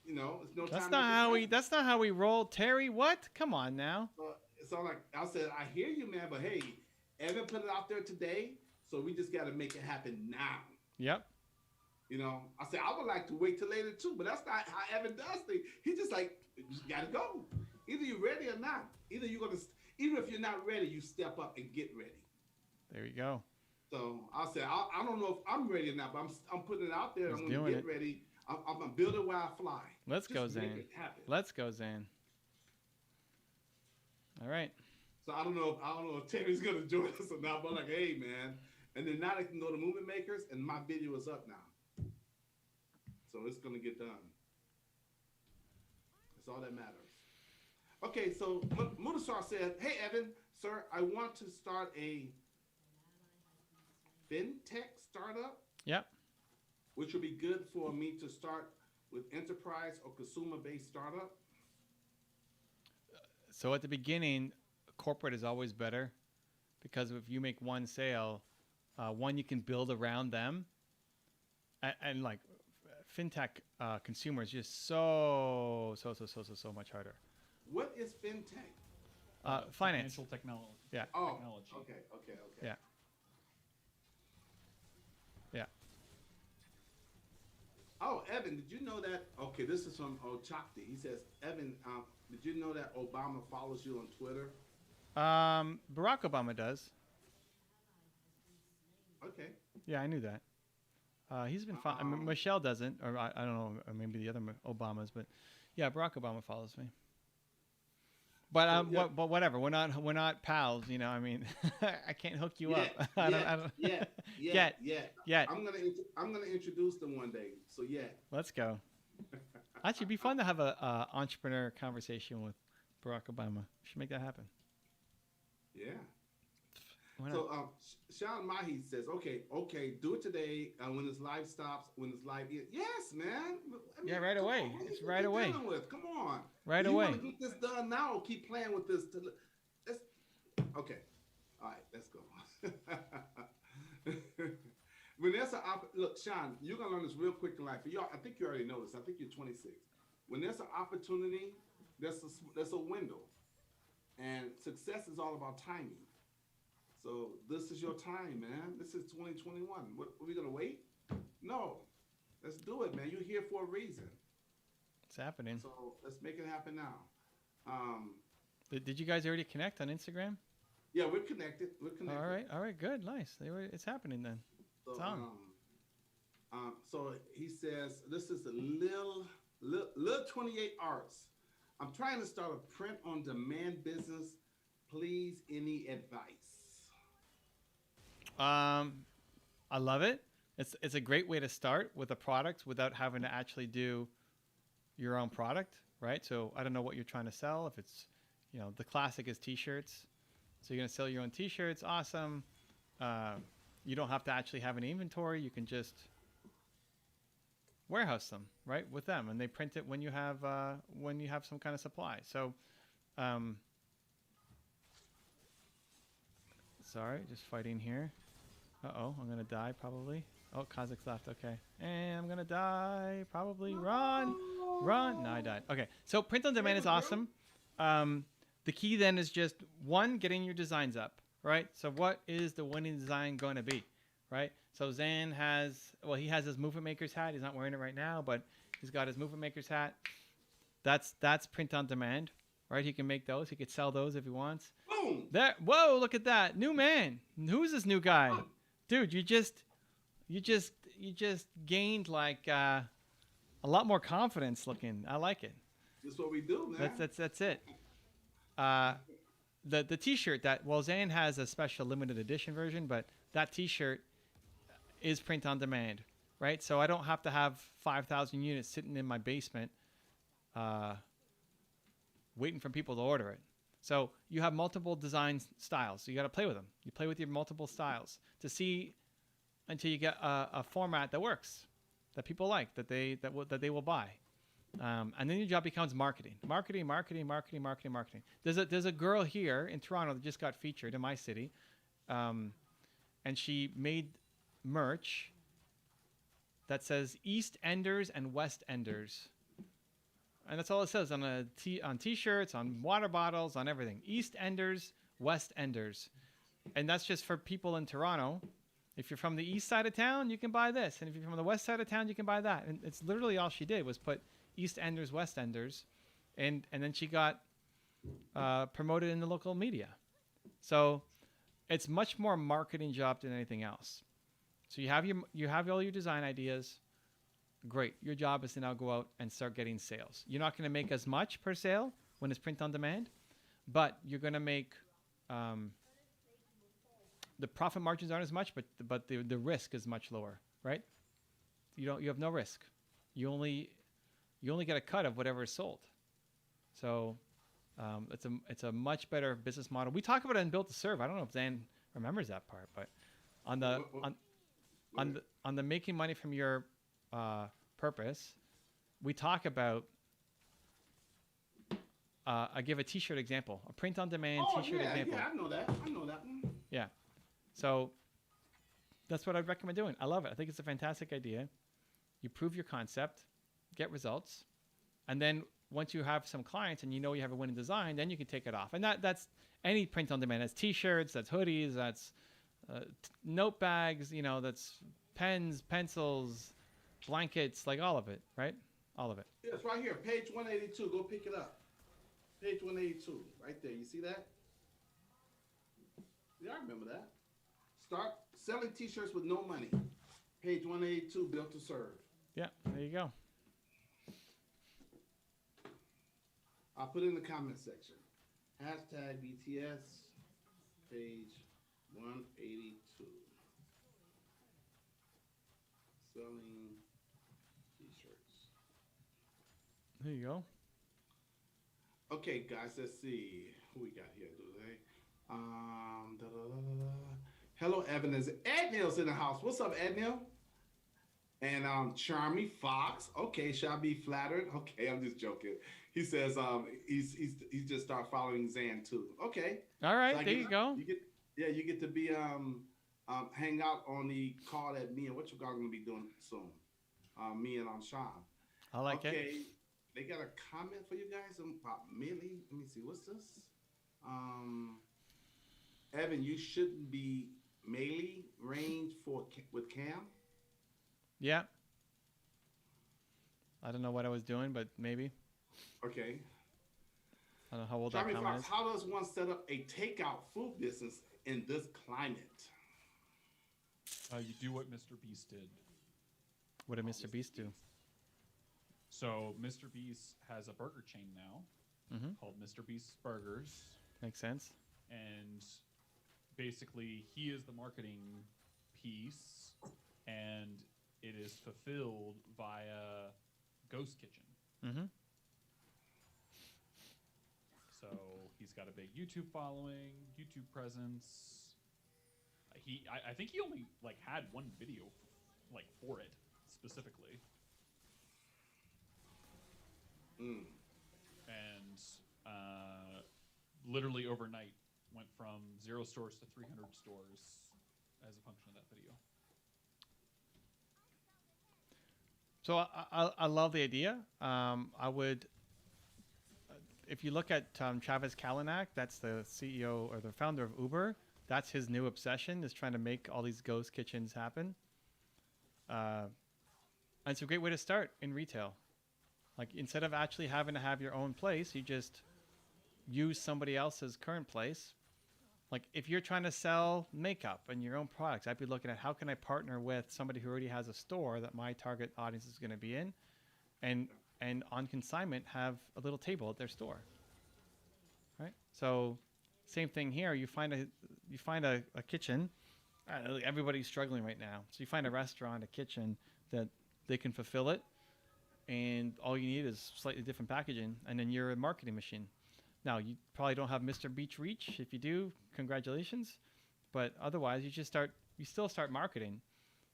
you know, it's no That's time. That's not how we roll, Terry. What? Come on now. So like I said, I hear you, man, but hey, Evan put it out there today, so we just got to make it happen now. Yep. You know, I said I would like to wait till later too, but that's not how Evan does things. He just like, you just got to go. Either you're ready or not. Even if you're not ready, you step up and get ready. There you go. So I said, I don't know if I'm ready or not, but I'm putting it out there. He's I'm going to get ready. I'm going to build it while I fly. Let's go, Just make Zan. it happen. Let's go, Zan. All right. So I don't know if Terry's gonna join us or not, but like, hey man. And then now they can go to Movie Makers and my video is up now. So it's gonna get done. That's all that matters. Okay, so Mudasar said, hey Evan, sir, I want to start a fintech startup. Yep. Which would be good for me to start with enterprise or consumer-based startup. So at the beginning, corporate is always better because if you make one sale, one you can build around them, and like fintech consumer is just so much harder. What is fintech? Finance. Financial technology. Yeah. Oh, Technology. okay. Yeah. Yeah. Oh, Evan, did you know that? Okay, this is from Chakti. He says, Evan, did you know that Obama follows you on Twitter? Barack Obama does. Okay. Yeah, I knew that. He's been fine. I mean, Michelle doesn't, or I don't know, or maybe the other Obamas, but yeah, Barack Obama follows me. But yeah. but whatever. We're not pals. You know. I mean, I can't hook you Yeah, up. I don't. yeah, I don't. yeah, yeah, Yet. yeah. Yet. I'm gonna introduce them one day. So yeah. Let's go. Actually, it'd be fun to have a entrepreneur conversation with Barack Obama. We should make that happen. Yeah. Why not? So Sean Mahi says, okay, do it today. When this live stops, yes, man. I mean, Yeah, right come away. on, what It's you right away. dealing with? Come on. Right If you away. want to get this done now, or keep playing with this. Okay. All right, let's go. When there's look, Sean, you're gonna learn this real quick in life. I think you already know this. I think you're 26. When there's an opportunity, there's a window, and success is all about timing. So this is your time, man. This is 2021. What, are we gonna wait? No, let's do it, man. You're here for a reason. It's happening. So let's make it happen now. Did you guys already connect on Instagram? Yeah, we're connected. We're connected. All right, good, nice. It's happening then. So, It's on. So he says, this is a Lil 28 Arts. I'm trying to start a print on demand business. Please, any advice? I love it. It's a great way to start with a product without having to actually do your own product, right? So I don't know what you're trying to sell. If it's, the classic is t-shirts. So you're going to sell your own t-shirts. Awesome. You don't have to actually have an inventory. You can just warehouse them, right, with them, and they print it when you have some kind of supply. So, sorry, just fighting here. Uh-oh, I'm gonna die probably. Oh, Kazakh's left. Okay, and I'm gonna die probably. Run. No, I died. Okay, so print on demand is awesome. The key then is just getting your designs up. Right. So what is the winning design going to be? Right. So Zan he has his Movement Maker's hat. He's not wearing it right now, but he's got his Movement Maker's hat. That's print on demand. Right. He can make those. He could sell those if he wants. Boom. Whoa, look at that. New man. Who's this new guy? Dude, you just gained like a lot more confidence looking. I like it. That's what we do, man. That's it. The t-shirt Zan has a special limited edition version, but that t-shirt is print on demand, right? So I don't have to have 5,000 units sitting in my basement waiting for people to order it. So you have multiple design styles. So you got to play with them. You play with your multiple styles to see until you get a format that works, that people like, that they will buy. And then your job becomes marketing. There's a girl here in Toronto that just got featured in my city, and she made merch that says East Enders and West Enders, and that's all it says on t-shirts, on water bottles, on everything. East Enders, West Enders, and that's just for people in Toronto. If you're from the east side of town, you can buy this, and if you're from the west side of town, you can buy that. And it's literally all she did was put East Enders, West Enders, and then she got promoted in the local media. So it's much more a marketing job than anything else. So you have all your design ideas. Great. Your job is to now go out and start getting sales. You're not going to make as much per sale when it's print on demand, but you're going to make the profit margins aren't as much, but the risk is much lower, right? You have no risk. You only get a cut of whatever is sold. So it's a much better business model. We talk about it in Built to Serve. I don't know if Zan remembers that part, but on the making money from your purpose, we talk about I give a t-shirt example, a print on demand t-shirt example. Yeah, I know that one. Yeah. So that's what I'd recommend doing. I love it. I think it's a fantastic idea. You prove your concept, get results, and then once you have some clients and you have a winning design, then you can take it off. And that's any print on demand. That's t-shirts, that's hoodies, that's note bags, that's pens, pencils, blankets, like all of it, right? All of it. Yeah, it's right here, page 182. Go pick it up. Page 182, right there. You see that? Yeah, I remember that. Start selling t-shirts with no money. Page 182, Built to Serve. Yeah, there you go. I'll put it in the comment section. Hashtag BTS page 182. Selling t-shirts. There you go. Okay, guys, let's see who we got here. Do they? Da, da, da, da, da. Hello, Evan. Is Ednil's in the house? What's up, Ednil? And Charmy Fox. Okay, shall I be flattered? Okay, I'm just joking. He says he's just start following Zan too. Okay. All So right, I there get you go. you get to be hang out on the call that me and what you guys gonna be doing soon. Me and Sean. I like it. Okay. They got a comment for you guys about Millie. Let me see. What's this? Evan, you shouldn't be melee range with Cam. Yeah. I don't know what I was doing, but maybe. Okay. I don't know how old Charlie that comment Fox, is. how does one set up a takeout food business in this climate? You do what Mr. Beast did. What did Mr. Beast do? So Mr. Beast has a burger chain now called Mr. Beast's Burgers, Makes sense. and basically he is the marketing piece, and it is fulfilled via Ghost Kitchen. Mm-hmm. So he's got a big YouTube following, YouTube presence. I think he only had one video for it specifically. And literally overnight went from 0 stores to 300 stores as a function of that video. So I love the idea. I would, if you look at Travis Kalanick, that's the CEO or the founder of Uber. That's his new obsession, is trying to make all these ghost kitchens happen. And it's a great way to start in retail. Like, instead of actually having to have your own place, you just use somebody else's current place. Like, if you're trying to sell makeup and your own products, I'd be looking at how can I partner with somebody who already has a store that my target audience is going to be in, and on consignment have a little table at their store. Right? So same thing here. You find a kitchen. Everybody's struggling right now. So you find a restaurant, a kitchen that they can fulfill it, and all you need is slightly different packaging, and then you're a marketing machine. Now, you probably don't have Mr. Beach reach. If you do, congratulations. But otherwise, you still start marketing.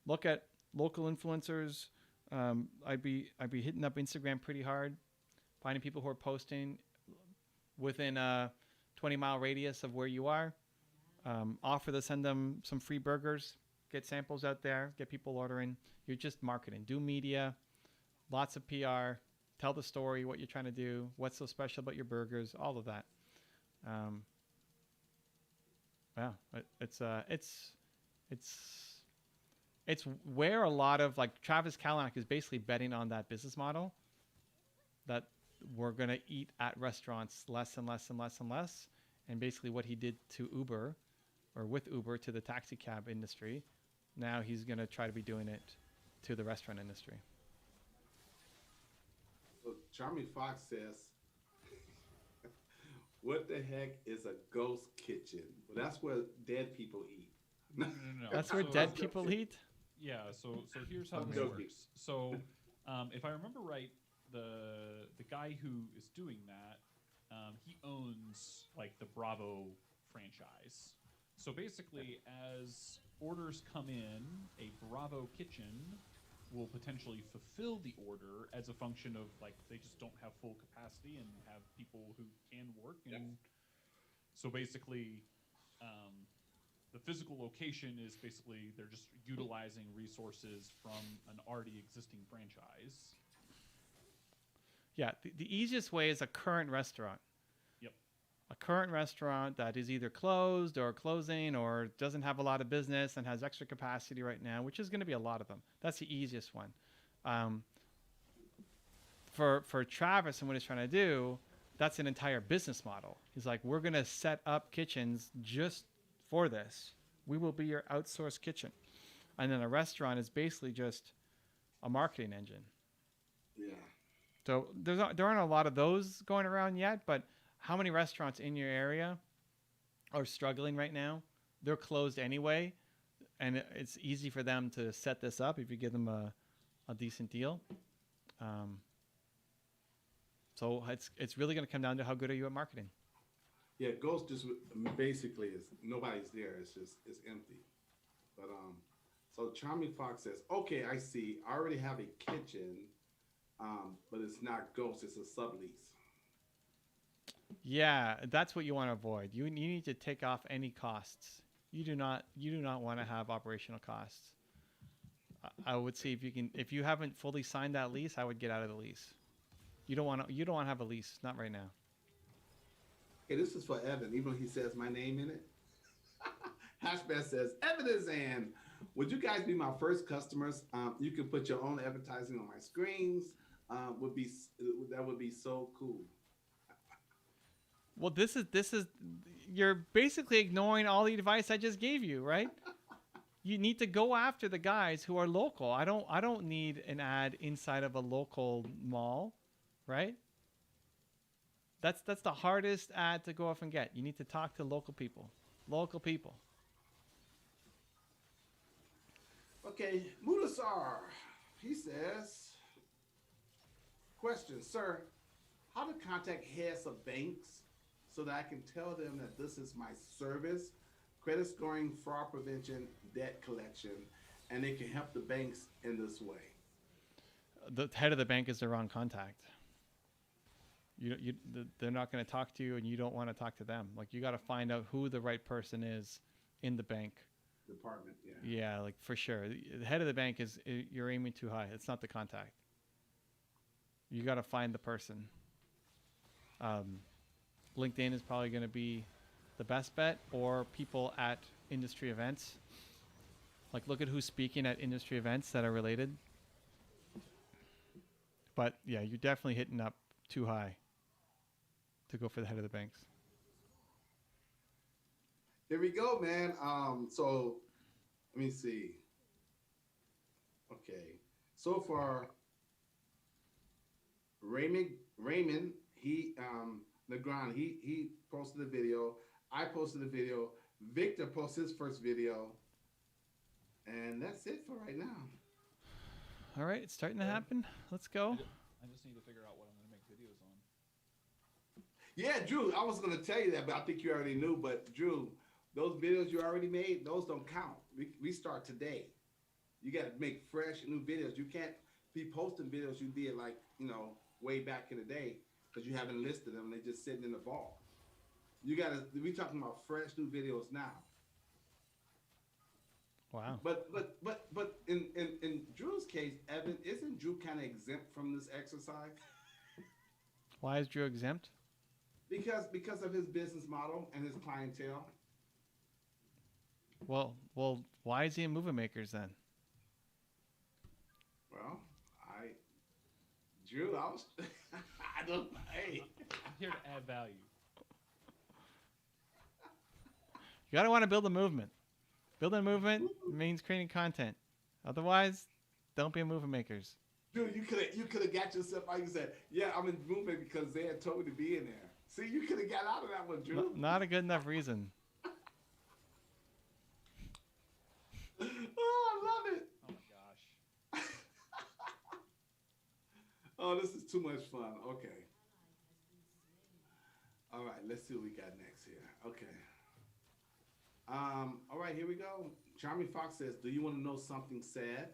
Look at local influencers. I'd be hitting up Instagram pretty hard, finding people who are posting within a 20-mile radius of where you are. Offer to send them some free burgers. Get samples out there. Get people ordering. You're just marketing. Do media. Lots of PR. Tell the story, what you're trying to do, what's so special about your burgers, all of that. It's where a lot of, like, Travis Kalanick is basically betting on that business model, that we're going to eat at restaurants less and less and less and less. And basically what he did to Uber, or with Uber to the taxi cab industry, now he's going to try to be doing it to the restaurant industry. So Charmy Fox says, what the heck is a ghost kitchen? Well, that's where dead people eat. No. That's where dead people eat? Yeah, so here's how this works. So if I remember right, the guy who is doing that, he owns the Bravo franchise. So basically, as orders come in, a Bravo kitchen will potentially fulfill the order as a function of they just don't have full capacity and have people who can work. And so basically, the physical location is basically they're just utilizing resources from an already existing franchise. Yeah, the easiest way is a current restaurant. Yep. A current restaurant that is either closed or closing or doesn't have a lot of business and has extra capacity right now, which is going to be a lot of them. That's the easiest one. For Travis and what he's trying to do, that's an entire business model. He's like, we're going to set up kitchens just for this. We will be your outsourced kitchen. And then a restaurant is basically just a marketing engine. Yeah. So there aren't a lot of those going around yet, but how many restaurants in your area are struggling right now? They're closed anyway, and it's easy for them to set this up if you give them a decent deal. So it's really going to come down to how good are you at marketing. Yeah, Ghost just basically is nobody's there. It's empty. But so Charming Fox says, okay, I see. I already have a kitchen, but it's not Ghost. It's a sublease. Yeah, that's what you want to avoid. You need to take off any costs. You do not want to have operational costs. I would see if you haven't fully signed that lease, I would get out of the lease. You don't want to have a lease, not right now. Hey, this is for Evan, even though he says my name in it. Hashbash says, Evan is in. Would you guys be my first customers? You can put your own advertising on my screens. That would be so cool. Well, this is you're basically ignoring all the advice I just gave you, right? You need to go after the guys who are local. I don't need an ad inside of a local mall, right? That's the hardest ad to go off and get. You need to talk to local people. Local people. Okay, Mudasar, he says, question, sir, how to contact heads of banks so that I can tell them that this is my service, credit scoring, fraud prevention, debt collection, and they can help the banks in this way? The head of the bank is the wrong contact. They're not going to talk to you, and you don't want to talk to them. Like, you got to find out who the right person is in the bank Department. Yeah. Yeah, like for sure. The head of the bank you're aiming too high. It's not the contact. You got to find the person. LinkedIn is probably going to be the best bet, or people at industry events. Like, look at who's speaking at industry events that are related. But yeah, you're definitely hitting up too high to go for the head of the banks. Here we go, man. So let me see. Okay. So far, Raymond, he Legrand, he posted a video. I posted a video. Victor posted his first video. And that's it for right now. All right, it's starting to happen. Let's go. I just need to figure out what I'm going to make videos on. Yeah, Drew, I was going to tell you that, but I think you already knew. But Drew, those videos you already made, those don't count. We start today. You got to make fresh new videos. You can't be posting videos you did like, way back in the day because you haven't listed them. They're just sitting in the vault. You got to, we talking about fresh new videos now. Wow. But in Drew's case, Evan, isn't Drew kind of exempt from this exercise? Why is Drew exempt? Because of his business model and his clientele. Well, why is he in Movie Makers then? Well, Drew, I don't, hey. I'm here to add value. You gotta want to build a movement. Building a movement means creating content. Otherwise, don't be a Movie Makers. Dude, you could have got yourself out. You said, "Yeah, I'm in movement because they had told me to be in there." See, you could have got out of that one, Drew. Not a good enough reason. Oh, I love it. Oh my gosh. Oh, this is too much fun. Okay. All right, let's see what we got next here. Okay. All right, here we go. Charming Fox says, do you want to know something sad?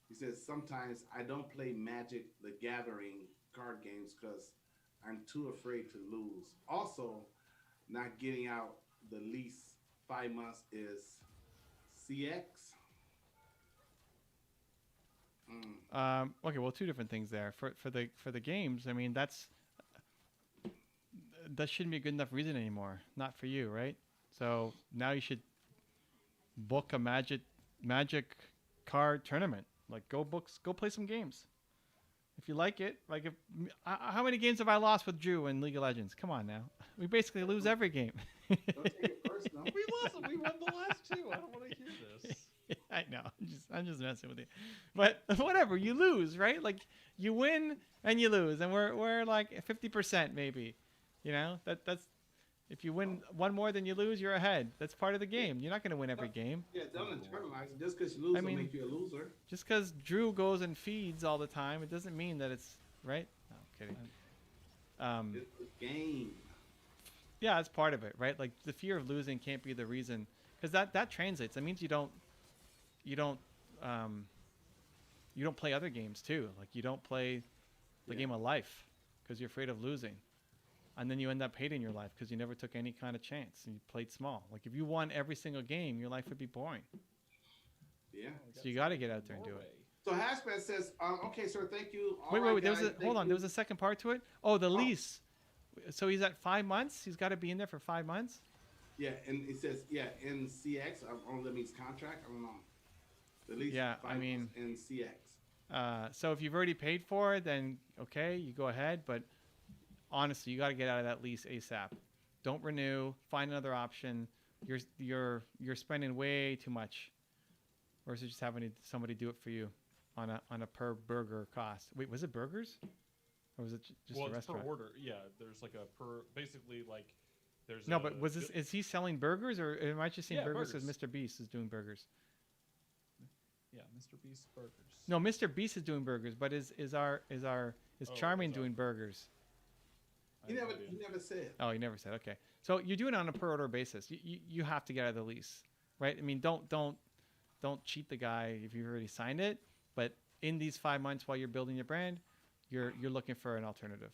He says, sometimes I don't play Magic the Gathering card games because I'm too afraid to lose. Also, not getting out the lease 5 months is CX. Okay, well, two different things there. For the games, I mean, that shouldn't be a good enough reason anymore. Not for you, right? So now you should book a magic card tournament. Like, go play some games. If you like it, like, how many games have I lost with Drew in League of Legends? Come on now, we basically lose every game. Don't take it personal. We lost. We won the last two. I don't want to hear this. I know. I'm just messing with you. But whatever, you lose, right? Like, you win and you lose, and we're like 50% maybe. You know, that's if you win one more than you lose, you're ahead. That's part of the game. You're not going to win every game. Yeah, don't internalize it. Just because you lose, I mean, don't make you a loser. Just because Drew goes and feeds all the time, it doesn't mean that it's right. No, I'm kidding. It's a game. Yeah, it's part of it, right? Like the fear of losing can't be the reason, because that translates. That means you don't play other games too. Like you don't play the game of life because you're afraid of losing, and then you end up hating your life because you never took any kind of chance and you played small. Like if you won every single game, your life would be boring. Yeah. So you got to get out there and do it. So Hashman says, "Okay, sir, thank you." Wait. Hold on. There was a second part to it. Oh, the lease. So he's at 5 months. He's got to be in there for 5 months. Yeah, and it says, in CX. I don't know if that means contract. I don't know. The lease. Yeah, I mean, in CX. So if you've already paid for it, then okay, you go ahead. But honestly, you got to get out of that lease ASAP. Don't renew. Find another option. You're spending way too much, versus just having somebody do it for you on a per burger cost. Wait, was it burgers? Or was it just a restaurant? Per order. Yeah, there's like a basically like there's no, but is he selling burgers, or am I just seeing burgers because Mr. Beast is doing burgers? Yeah, Mr. Beast burgers. No, Mr. Beast is doing burgers, but is Charming doing burgers? He never said. Oh, he never said. Okay, so you're doing it on a per order basis. You have to get out of the lease, right? I mean, don't cheat the guy if you've already signed it. But in these 5 months while you're building your brand, you're looking for an alternative.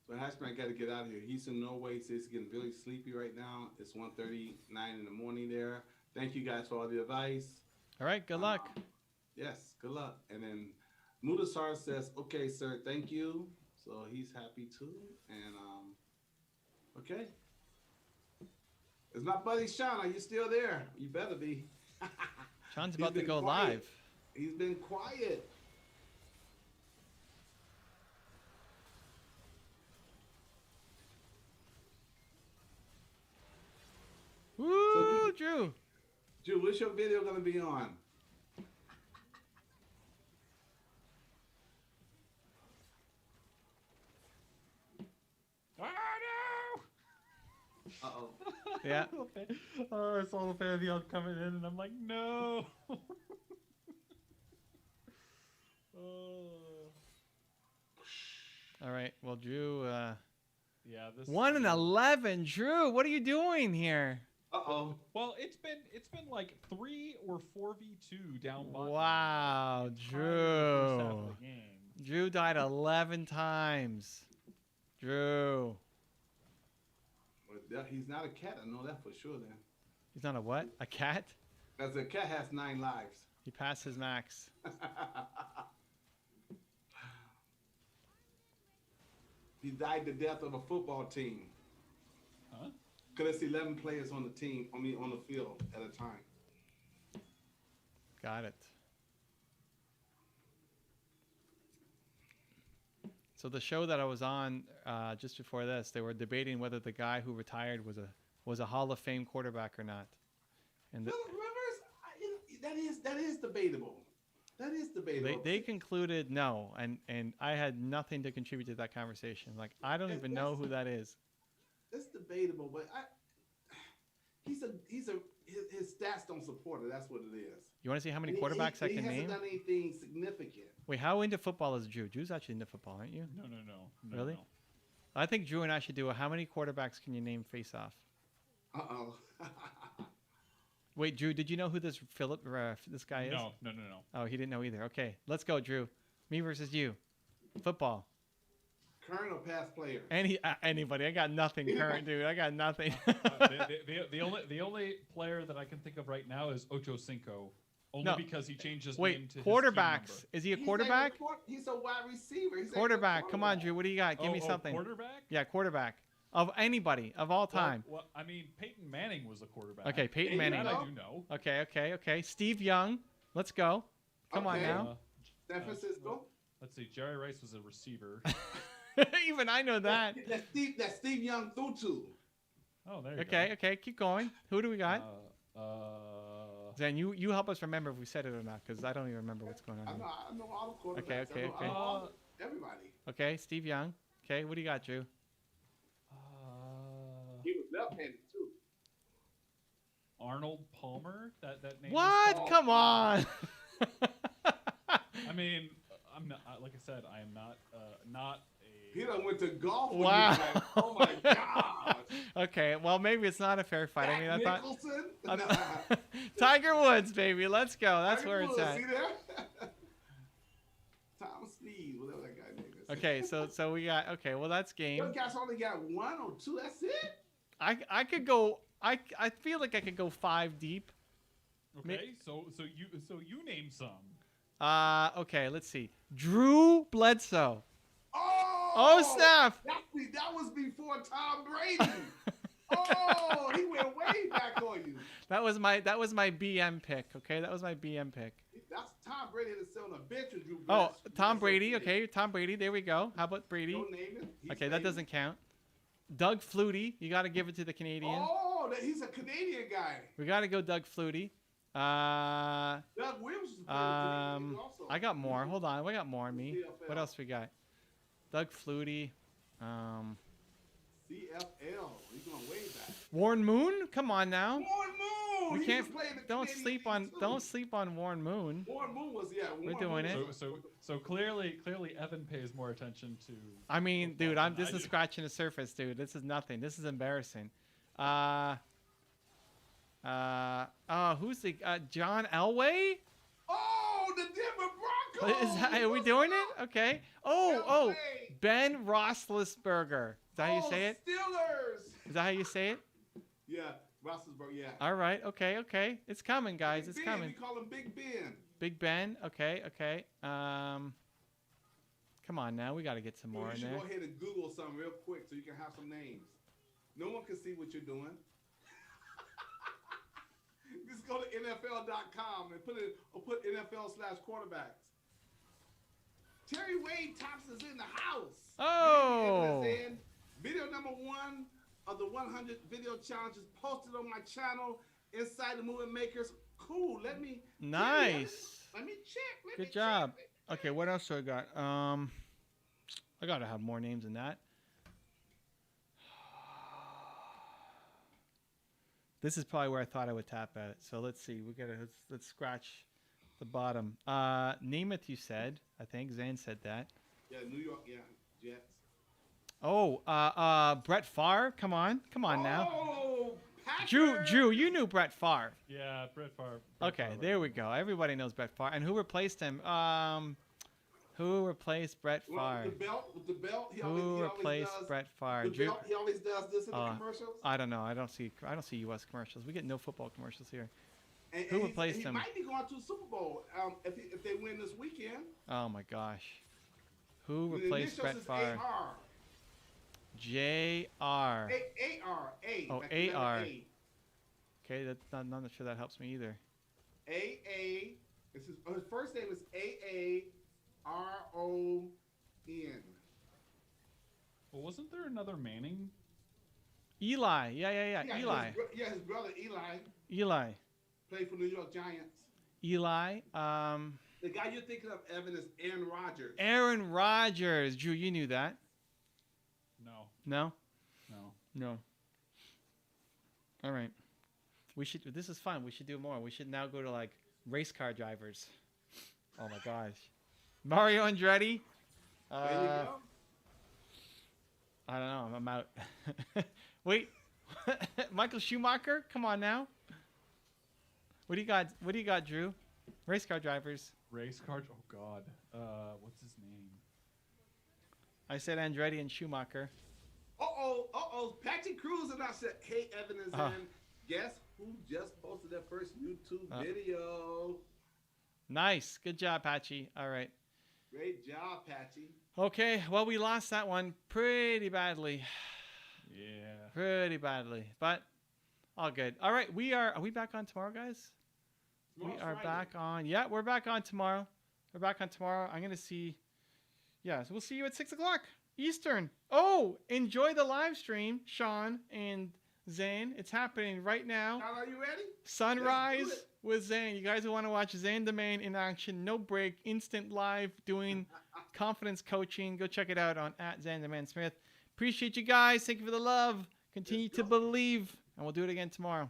But Hashman got to get out of here. He's in Norway. Says he's getting really sleepy right now. It's 1:39 in the morning there. Thank you guys for all the advice. All right, good luck. Yes, good luck. And then Mudasar says, "Okay, sir, thank you." So he's happy too. And okay. It's my buddy Sean. Are you still there? You better be. Sean's about to go live. He's been quiet. Woo, Drew. Drew, what's your video going to be on? Oh no! Uh-oh. Yeah. Oh, I saw the Pantheon coming in, and I'm like, no. All right. Well, Drew. Yeah. This 1-11. Drew, what are you doing here? Uh-oh. Well, it's been like 3 or 4v2 down bottom. Wow, Drew. Drew died 11 times. Drew. Well, he's not a cat. I know that for sure then. He's not a what? A cat? As a cat has 9 lives. He passed his max. He died the death of a football team. Huh? Because it's 11 players on the team, on the field at a time. Got it. So the show that I was on just before this, they were debating whether the guy who retired was a Hall of Fame quarterback or not. And that is debatable. That is debatable. They concluded no, and I had nothing to contribute to that conversation. Like I don't even know who that is. It's debatable, but his stats don't support it. That's what it is. You want to see how many quarterbacks I can name? He hasn't done anything significant. Wait, how into football is Drew? Drew's actually into football, aren't you? No. Really? No. I think Drew and I should do a how many quarterbacks can you name face off? Uh-oh. Wait, Drew, did you know who this guy is? No. Oh, he didn't know either. Okay, let's go, Drew. Me versus you. Football. Current or past player? Anybody. I got nothing current, dude. I got nothing. The only player that I can think of right now is Ocho Cinco. Only because he changed his name to quarterbacks. His team Is he a quarterback? He's a wide receiver. He's quarterback. Come on, Drew. What do you got? Give me something. Quarterback? Yeah, quarterback. Of anybody, of all time. Well, I mean, Peyton Manning was a quarterback. Okay, Peyton Manning. That I do know. Okay. Steve Young. Let's go. Come on now. San Francisco. Let's see. Jerry Rice was a receiver. Even I know that. That Steve Young threw to. Oh, there you go. Okay. Keep going. Who do we got? Zen, you help us remember if we said it or not, because I don't even remember what's going on. I know all the quarterbacks. Okay. Everybody. Okay, Steve Young. Okay, what do you got, Drew? He was left-handed too. Arnold Palmer. That name. What? Paul. Come on. I mean, I'm not. Like I said, I am not. Not a. He done went to golf. With Wow. you guys. Oh my gosh. Okay, well maybe it's not a fair fight. I mean, I thought Nicholson. Tiger Woods, baby. Let's go. That's Tiger where it's Woods, at. See there? Tom Sneed, whatever that guy name is. Okay, so we got well that's You game. guys only got 1 or 2. That's it. I could go. I feel like I could go 5 deep. Okay, so you name some. Okay, let's see. Drew Bledsoe. Oh Snap! That was before Tom Brady. Oh, he went way back on you. That was my BM pick. Okay, that was my BM pick. That's Tom Brady to sit on a bench with Drew. Oh, Brees. Tom Brady. Okay, Tom Brady. There we go. How about Brady? Don't name him. He's Okay, that famous. doesn't count. Doug Flutie. You got to give it to the Canadian. Oh, he's a Canadian guy. We got to go Doug Flutie. Doug Williams is Canadian also. I got more. Hold on, I got more on me. CFL. What else we got? Doug Flutie. CFL. He's going way back. Warren Moon. Come on now. Warren Moon. We He can't. was playing the Don't Canadian sleep League on. too. Don't sleep on Warren Moon. Warren Moon was We're doing it. So clearly Evan pays more attention to. I mean, football dude, than this I is do. scratching the surface, dude. This is nothing. This is embarrassing. Who's the John Elway? Oh, the Denver Broncos. Are we doing it? Okay. Oh, Elway. Ben Roethlisberger. Is that how you say it? Steelers. Is that how you say it? Yeah, Roethlisberger. Yeah. All right. Okay. It's coming, guys. It's Big Ben, coming. We call him Big Ben. Big Ben. Okay. Come on now. We got to get some more You in should there. go ahead and Google something real quick so you can have some names. No one can see what you're doing. Just go to NFL.com and put NFL/quarterbacks. Terry Wade Thompson's in the house. Oh. Video number 1 of the 100 video challenges posted on my channel, Inside the Movie Makers. Cool. Let me. Nice. Let me check. Good job. Okay, what else do I got? I gotta have more names than that. This is probably where I thought I would tap at it. So let's see. Let's scratch the bottom. Namath, you said. I think Zane said that. Yeah, New York. Yeah, Jets. Oh, Brett Favre. Come on now. Oh, Packers. Drew, you knew Brett Favre. Yeah, Brett Favre. Okay, there we go. Everybody knows Brett Favre. And who replaced him? Who replaced Brett Favre? With the belt. Who replaced Brett Favre? The belt, he always does this in the commercials. I don't know. I don't see U.S. commercials. We get no football commercials here. And Who replaced him? He might be going to the Super Bowl if they win this weekend. Oh my gosh. Who The replaced Brett initials is Favre? AR. J.R. A-R. Oh, like the letter A-R. A. Okay, that's not sure that helps me either. A-A. His first name is A-A-R-O-N. Well, wasn't there another Manning? Eli. Yeah. Eli. His brother Eli Eli. played for New York Giants. Eli. The guy you're thinking of, Evan, is Aaron Rodgers. Aaron Rodgers. Drew, you knew that. No. No? No. No. All right. This is fun. We should do more. We should now go to like race car drivers. Oh my gosh. Mario Andretti. There you go. I don't know. I'm out. Wait. Michael Schumacher? Come on now. What do you got, Drew? Race car drivers. Race car. Oh God. What's his name? I said Andretti and Schumacher. Uh-oh. Patrick Cruz and I said, hey, Evan is in. Guess who just posted their first YouTube video? Nice. Good job, Patchy. All right. Great job, Patchy. Okay. Well, we lost that one pretty badly. Yeah. Pretty badly. But all good. All right. Are we back on tomorrow, guys? Tomorrow's We are Friday. back on. Yeah, we're back on tomorrow. I'm going to see. Yeah, so we'll see you at 6 o'clock Eastern. Oh, enjoy the live stream, Sean and Zane. It's happening right now. Sean, are you ready? Sunrise Let's do it. with Zane. You guys who want to watch Zane the Man in action, no break, instant live, doing confidence coaching. Go check it out on @ZandermanSmith. Appreciate you guys. Thank you for the love. Continue to believe, and we'll do it again tomorrow.